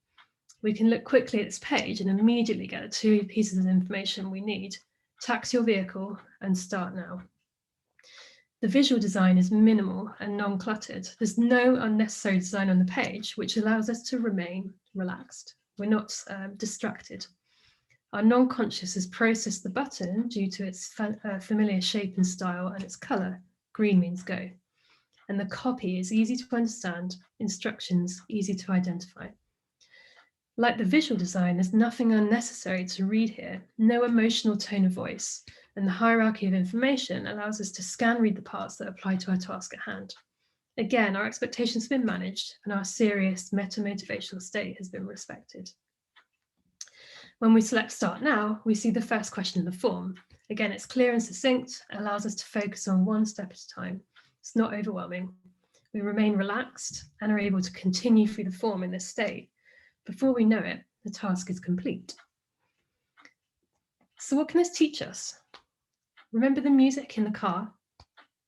We can look quickly at this page and immediately get the two pieces of information we need: tax your vehicle and start now. The visual design is minimal and non-cluttered. There's no unnecessary design on the page, which allows us to remain relaxed. We're not distracted. Our non-conscious has processed the button due to its familiar shape and style and its color. Green means go. And the copy is easy to understand, instructions easy to identify. Like the visual design, there's nothing unnecessary to read here, no emotional tone of voice, and the hierarchy of information allows us to read the parts that apply to our task at hand. Again, our expectations have been managed and our serious meta-motivational state has been respected. When we select Start Now, we see the first question in the form. Again, it's clear and succinct, and allows us to focus on one step at a time. It's not overwhelming. We remain relaxed and are able to continue through the form in this state. Before we know it, the task is complete. So what can this teach us? Remember the music in the car?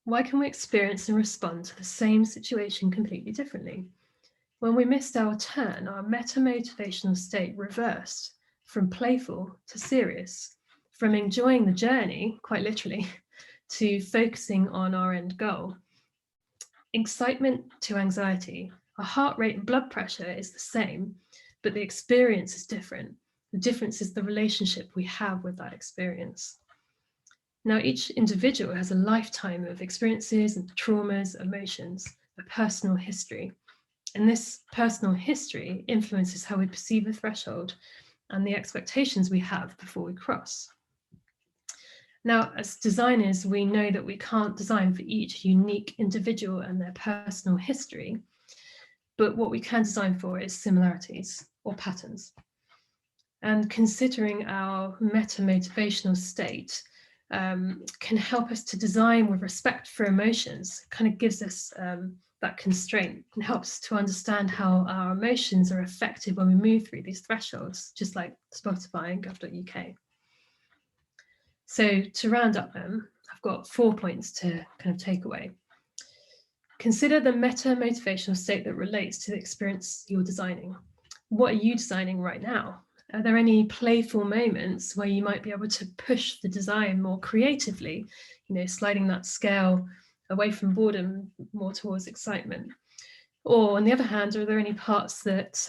Why can we experience and respond to the same situation completely differently? When we missed our turn, our meta-motivational state reversed from playful to serious, from enjoying the journey, quite literally, to focusing on our end goal. Excitement to anxiety. Our heart rate and blood pressure is the same, but the experience is different. The difference is the relationship we have with that experience. Now, each individual has a lifetime of experiences and traumas, emotions, a personal history. And this personal history influences how we perceive a threshold and the expectations we have before we cross. Now, as designers, we know that we can't design for each unique individual and their personal history, but what we can design for is similarities or patterns. And considering our meta-motivational state can help us to design with respect for emotions. It kind of gives us that constraint and helps to understand how our emotions are affected when we move through these thresholds, just like Spotify and gov.uk. So to round up them, I've got 4 points to kind of take away. Consider the meta-motivational state that relates to the experience you're designing. What are you designing right now? Are there any playful moments where you might be able to push the design more creatively, sliding that scale away from boredom more towards excitement? Or on the other hand, are there any parts that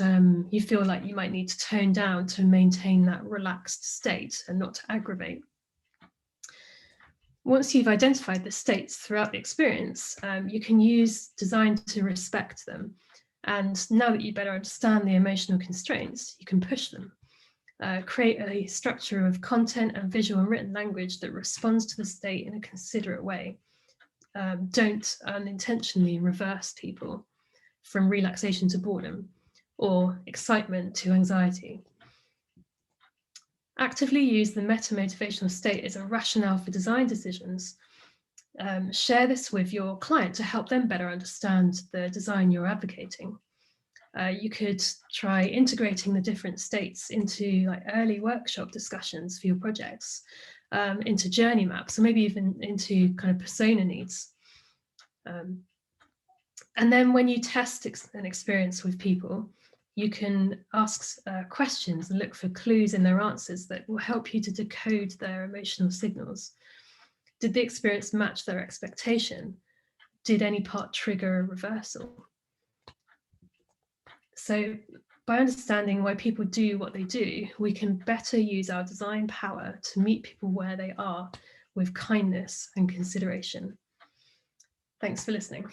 you feel like you might need to tone down to maintain that relaxed state and not to aggravate? Once you've identified the states throughout the experience, you can use design to respect them. And now that you better understand the emotional constraints, you can push them. Create a structure of content and visual and written language that responds to the state in a considerate way. Don't unintentionally reverse people from relaxation to boredom or excitement to anxiety. Actively use the meta-motivational state as a rationale for design decisions. Share this with your client to help them better understand the design you're advocating. You could try integrating the different states into early workshop discussions for your projects, into journey maps, or maybe even into kind of persona needs. And then when you test an experience with people, you can ask questions and look for clues in their answers that will help you to decode their emotional signals. Did the experience match their expectation? Did any part trigger a reversal? So by understanding why people do what they do, we can better use our design power to meet people where they are with kindness and consideration. Thanks for listening.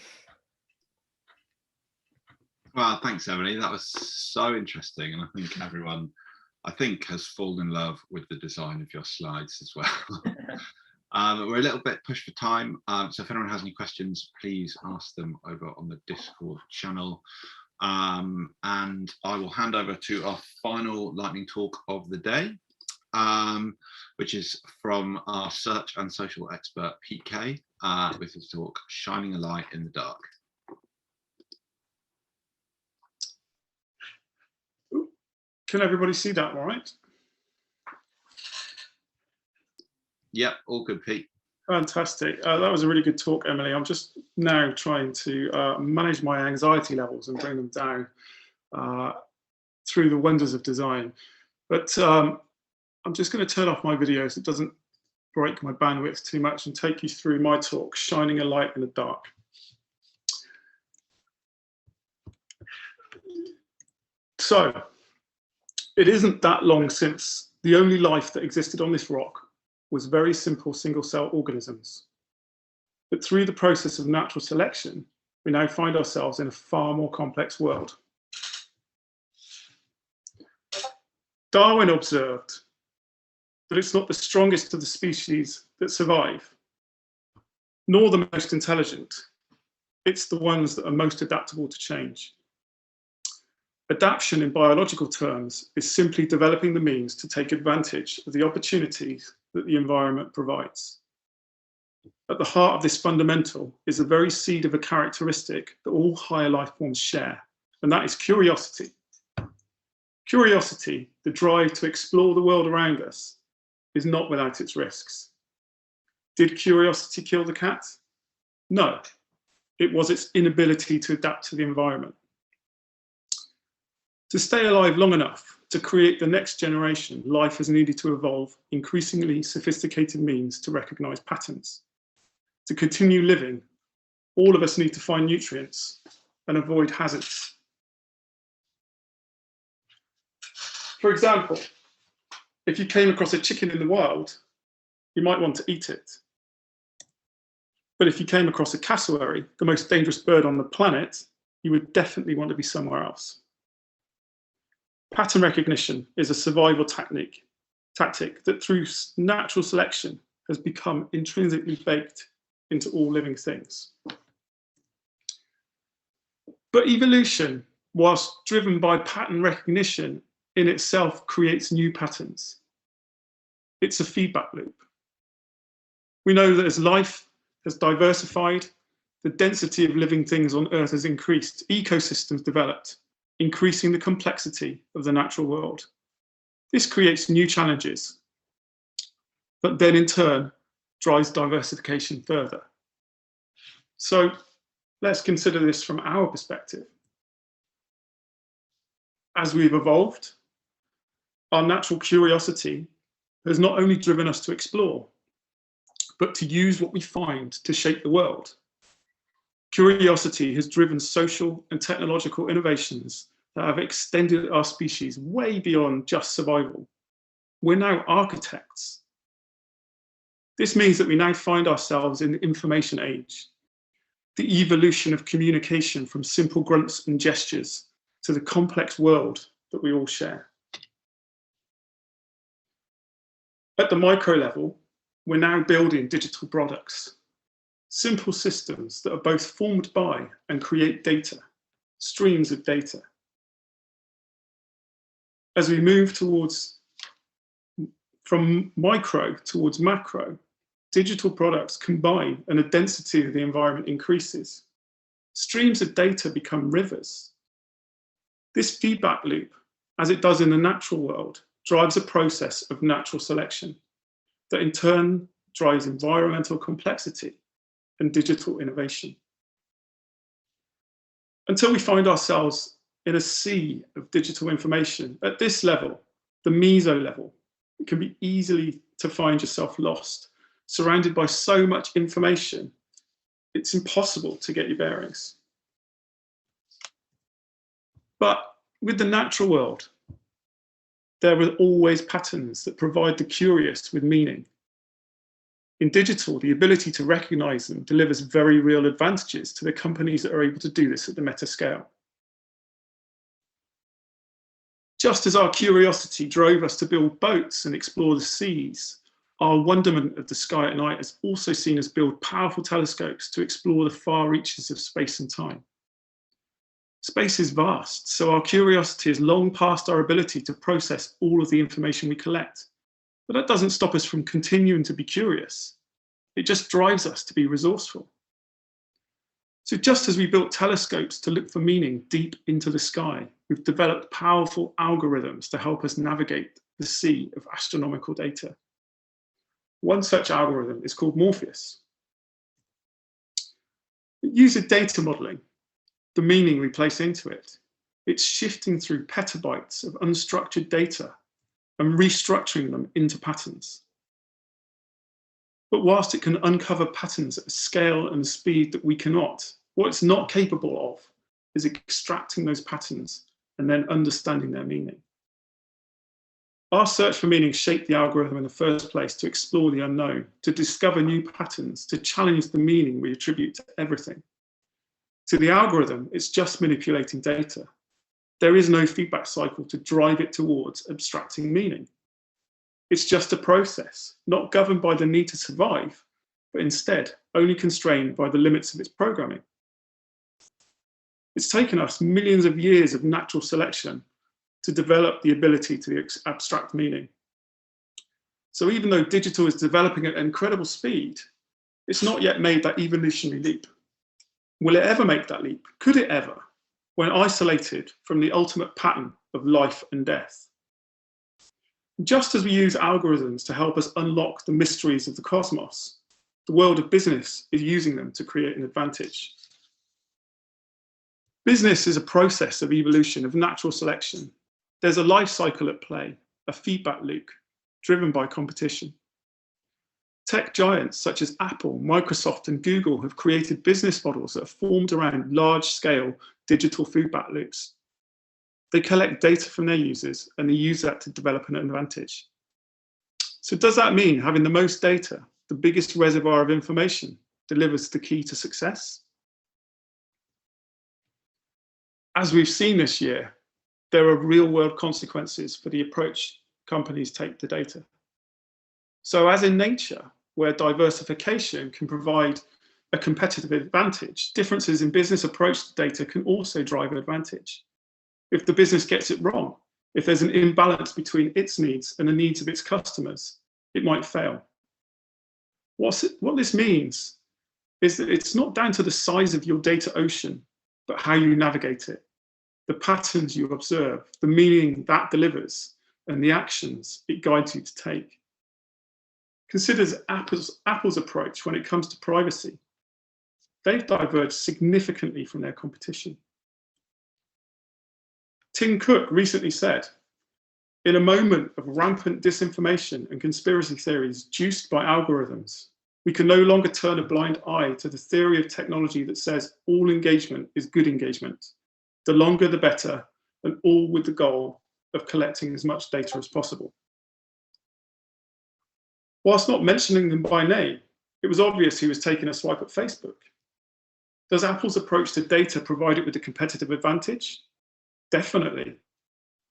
Well, thanks, Emily. That was so interesting. And I think everyone, has fallen in love with the design of your slides as well. We're a little bit pushed for time. So if anyone has any questions, please ask them over on the Discord channel. And I will hand over to our final lightning talk of the day, which is from our search and social expert, Pete Kay, with his talk, Shining a Light in the Dark. Can everybody see that all right? Yep, all good, Pete. Fantastic. That was a really good talk, Emily. I'm just now trying to manage my anxiety levels and bring them down through the wonders of design. But I'm just going to turn off my video so it doesn't break my bandwidth too much and take you through my talk, Shining a Light in the Dark. So, it isn't that long since the only life that existed on this rock was very simple single-cell organisms. But through the process of natural selection, we now find ourselves in a far more complex world. Darwin observed that it's not the strongest of the species that survive, nor the most intelligent. It's the ones that are most adaptable to change. Adaptation in biological terms is simply developing the means to take advantage of the opportunities that the environment provides. At the heart of this fundamental is the very seed of a characteristic that all higher life forms share, and that is curiosity. Curiosity, the drive to explore the world around us, is not without its risks. Did curiosity kill the cat? No, it was its inability to adapt to the environment. To stay alive long enough to create the next generation, life has needed to evolve increasingly sophisticated means to recognize patterns. To continue living, all of us need to find nutrients and avoid hazards. For example, if you came across a chicken in the wild, you might want to eat it. But if you came across a cassowary, the most dangerous bird on the planet, you would definitely want to be somewhere else. Pattern recognition is a survival tactic that through natural selection has become intrinsically baked into all living things. But evolution, whilst driven by pattern recognition, in itself creates new patterns. It's a feedback loop. We know that as life has diversified, the density of living things on Earth has increased, ecosystems developed, increasing the complexity of the natural world. This creates new challenges, but then in turn drives diversification further. So let's consider this from our perspective. As we've evolved, our natural curiosity has not only driven us to explore, but to use what we find to shape the world. Curiosity has driven social and technological innovations that have extended our species way beyond just survival. We're now architects. This means that we now find ourselves in the information age, the evolution of communication from simple grunts and gestures to the complex world that we all share. At the micro level, we're now building digital products, simple systems that are both formed by and create data, streams of data. As we move from micro towards macro, digital products combine and the density of the environment increases. Streams of data become rivers. This feedback loop, as it does in the natural world, drives a process of natural selection that in turn drives environmental complexity and digital innovation. Until we find ourselves in a sea of digital information, at this level, the meso level, it can be easily to find yourself lost, surrounded by so much information, it's impossible to get your bearings. But with the natural world, there are always patterns that provide the curious with meaning. In digital, the ability to recognize them delivers very real advantages to the companies that are able to do this at the meta scale. Just as our curiosity drove us to build boats and explore the seas, our wonderment of the sky at night has also seen us build powerful telescopes to explore the far reaches of space and time. Space is vast, so our curiosity has long passed our ability to process all of the information we collect. But that doesn't stop us from continuing to be curious. It just drives us to be resourceful. So just as we built telescopes to look for meaning deep into the sky, we've developed powerful algorithms to help us navigate the sea of astronomical data. One such algorithm is called Morpheus. It uses data modeling, the meaning we place into it. It's shifting through petabytes of unstructured data and restructuring them into patterns. But whilst it can uncover patterns at a scale and speed that we cannot, what it's not capable of is extracting those patterns and then understanding their meaning. Our search for meaning shaped the algorithm in the first place to explore the unknown, to discover new patterns, to challenge the meaning we attribute to everything. To the algorithm, it's just manipulating data. There is no feedback cycle to drive it towards abstracting meaning. It's just a process, not governed by the need to survive, but instead only constrained by the limits of its programming. It's taken us millions of years of natural selection to develop the ability to abstract meaning. So even though digital is developing at incredible speed, it's not yet made that evolutionary leap. Will it ever make that leap? Could it ever, when isolated from the ultimate pattern of life and death? Just as we use algorithms to help us unlock the mysteries of the cosmos, the world of business is using them to create an advantage. Business is a process of evolution, of natural selection. There's a life cycle at play, a feedback loop, driven by competition. Tech giants such as Apple, Microsoft, and Google have created business models that are formed around large-scale digital feedback loops. They collect data from their users and they use that to develop an advantage. So does that mean having the most data, the biggest reservoir of information, delivers the key to success? As we've seen this year, there are real-world consequences for the approach companies take to data. So as in nature, where diversification can provide a competitive advantage, differences in business approach to data can also drive an advantage. If the business gets it wrong, if there's an imbalance between its needs and the needs of its customers, it might fail. What this means is that it's not down to the size of your data ocean, but how you navigate it, the patterns you observe, the meaning that delivers, and the actions it guides you to take. Consider Apple's approach when it comes to privacy. They've diverged significantly from their competition. Tim Cook recently said, In a moment of rampant disinformation and conspiracy theories juiced by algorithms, we can no longer turn a blind eye to the theory of technology that says all engagement is good engagement, the longer the better, and all with the goal of collecting as much data as possible. Whilst not mentioning them by name, it was obvious he was taking a swipe at Facebook. Does Apple's approach to data provide it with a competitive advantage? Definitely.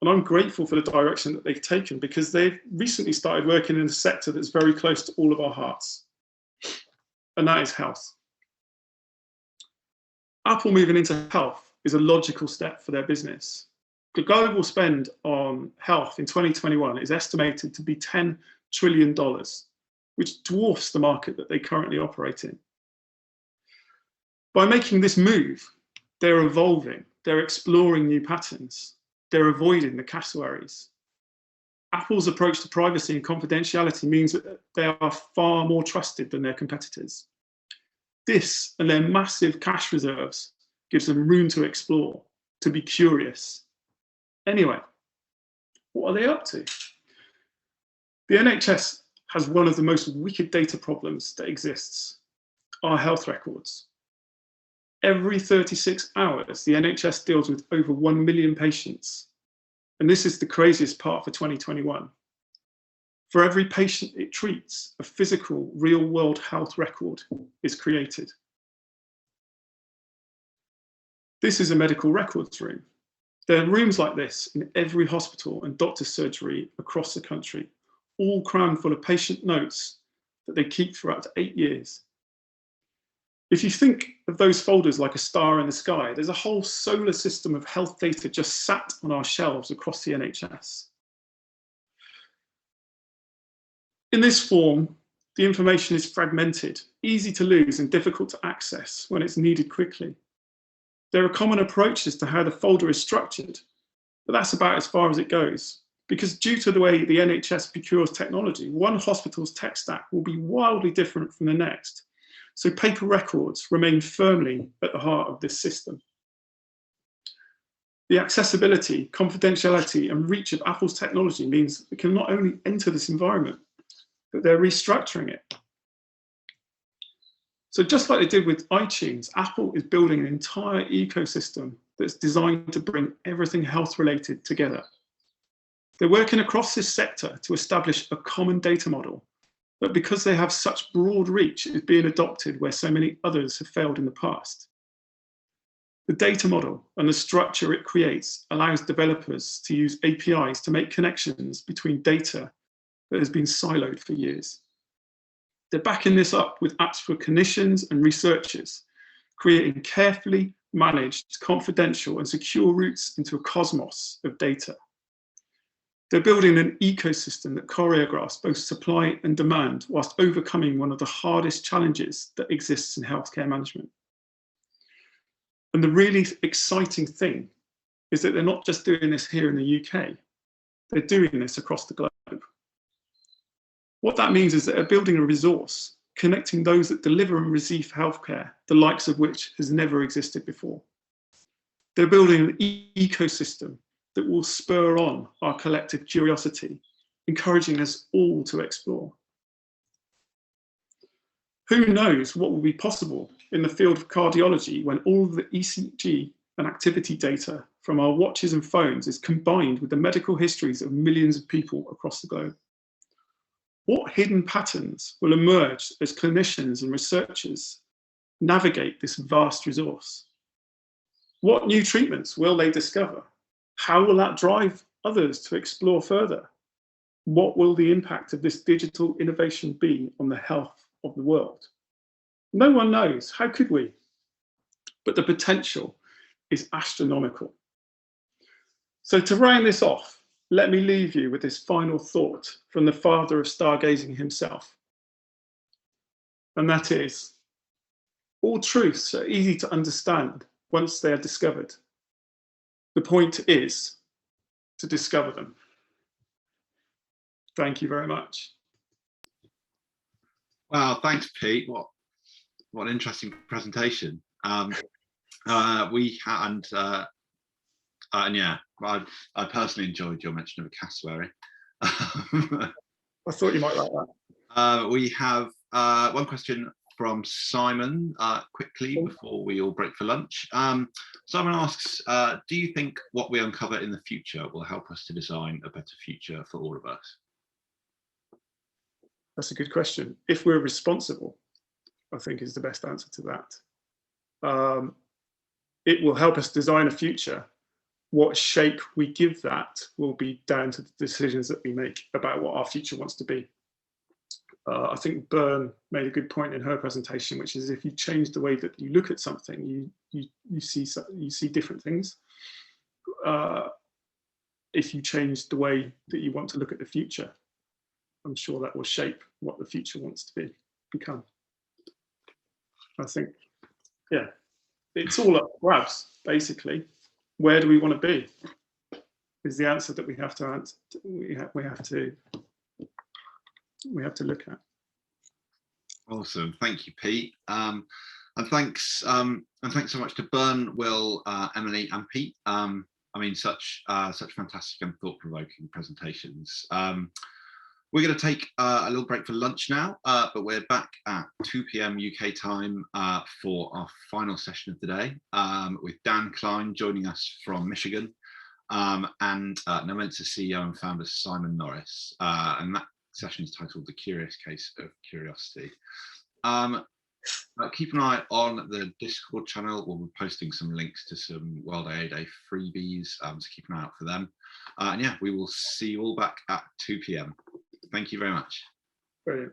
And I'm grateful for the direction that they've taken, because they've recently started working in a sector that's very close to all of our hearts, and that is health. Apple moving into health is a logical step for their business. The global spend on health in 2021 is estimated to be $10 trillion, which dwarfs the market that they currently operate in. By making this move, they're evolving, they're exploring new patterns, they're avoiding the cassowaries. Apple's approach to privacy and confidentiality means that they are far more trusted than their competitors. This and their massive cash reserves gives them room to explore, to be curious. Anyway, what are they up to? The NHS has one of the most wicked data problems that exists, our health records. Every 36 hours, the NHS deals with over 1 million patients. And this is the craziest part for 2021. For every patient it treats, a physical, real-world health record is created. This is a medical records room. There are rooms like this in every hospital and doctor's surgery across the country, all crammed full of patient notes that they keep for up to 8 years. If you think of those folders like a star in the sky, there's a whole solar system of health data just sat on our shelves across the NHS. In this form, the information is fragmented, easy to lose and difficult to access when it's needed quickly. There are common approaches to how the folder is structured, but that's about as far as it goes. Because due to the way the NHS procures technology, one hospital's tech stack will be wildly different from the next. So paper records remain firmly at the heart of this system. The accessibility, confidentiality, and reach of Apple's technology means that we can not only enter this environment, but they're restructuring it. So just like they did with iTunes, Apple is building an entire ecosystem that's designed to bring everything health-related together. They're working across this sector to establish a common data model, but because they have such broad reach, is being adopted where so many others have failed in the past. The data model and the structure it creates allows developers to use APIs to make connections between data that has been siloed for years. They're backing this up with apps for clinicians and researchers, creating carefully managed, confidential, and secure routes into a cosmos of data. They're building an ecosystem that choreographs both supply and demand whilst overcoming one of the hardest challenges that exists in healthcare management. And the really exciting thing is that they're not just doing this here in the UK, they're doing this across the globe. What that means is that they're building a resource connecting those that deliver and receive healthcare, the likes of which has never existed before. They're building an ecosystem that will spur on our collective curiosity, encouraging us all to explore. Who knows what will be possible in the field of cardiology when all of the ECG and activity data from our watches and phones is combined with the medical histories of millions of people across the globe? What hidden patterns will emerge as clinicians and researchers navigate this vast resource? What new treatments will they discover? How will that drive others to explore further? What will the impact of this digital innovation be on the health of the world? No one knows. How could we? But the potential is astronomical. So to round this off, let me leave you with this final thought from the father of stargazing himself. And that is, all truths are easy to understand once they are discovered. The point is to discover them. Thank you very much. Wow, thanks, Pete. What an interesting presentation. And yeah, I personally enjoyed your mention of a cassowary. I thought you might like that. We have one question from Simon, quickly before we all break for lunch. Simon asks, do you think what we uncover in the future will help us to design a better future for all of us? That's a good question. If we're responsible, I think is the best answer to that. It will help us design a future. What shape we give that will be down to the decisions that we make about what our future wants to be. I think Bern made a good point in her presentation, which is if you change the way that you look at something, you see different things. If you change the way that you want to look at the future, I'm sure that will shape what the future wants to become. I think, yeah, it's all up for grabs, basically. Where do we want to be? Is the answer that we have to answer. We have to look at. Awesome, thank you, Pete, and thanks so much to Bern, Will, Emily, and Pete. I mean, such fantastic and thought-provoking presentations. We're going to take a little break for lunch now, but we're back at 2 p.m. UK time for our final session of the day, with Dan Klein joining us from Michigan, and Nomensa CEO and founder Simon Norris. And that session is titled The Curious Case of Curiosity. Keep an eye on the Discord channel. We'll be posting some links to some World AA Day freebies, so keep an eye out for them. And yeah, we will see you all back at 2 p.m. Thank you very much. Brilliant.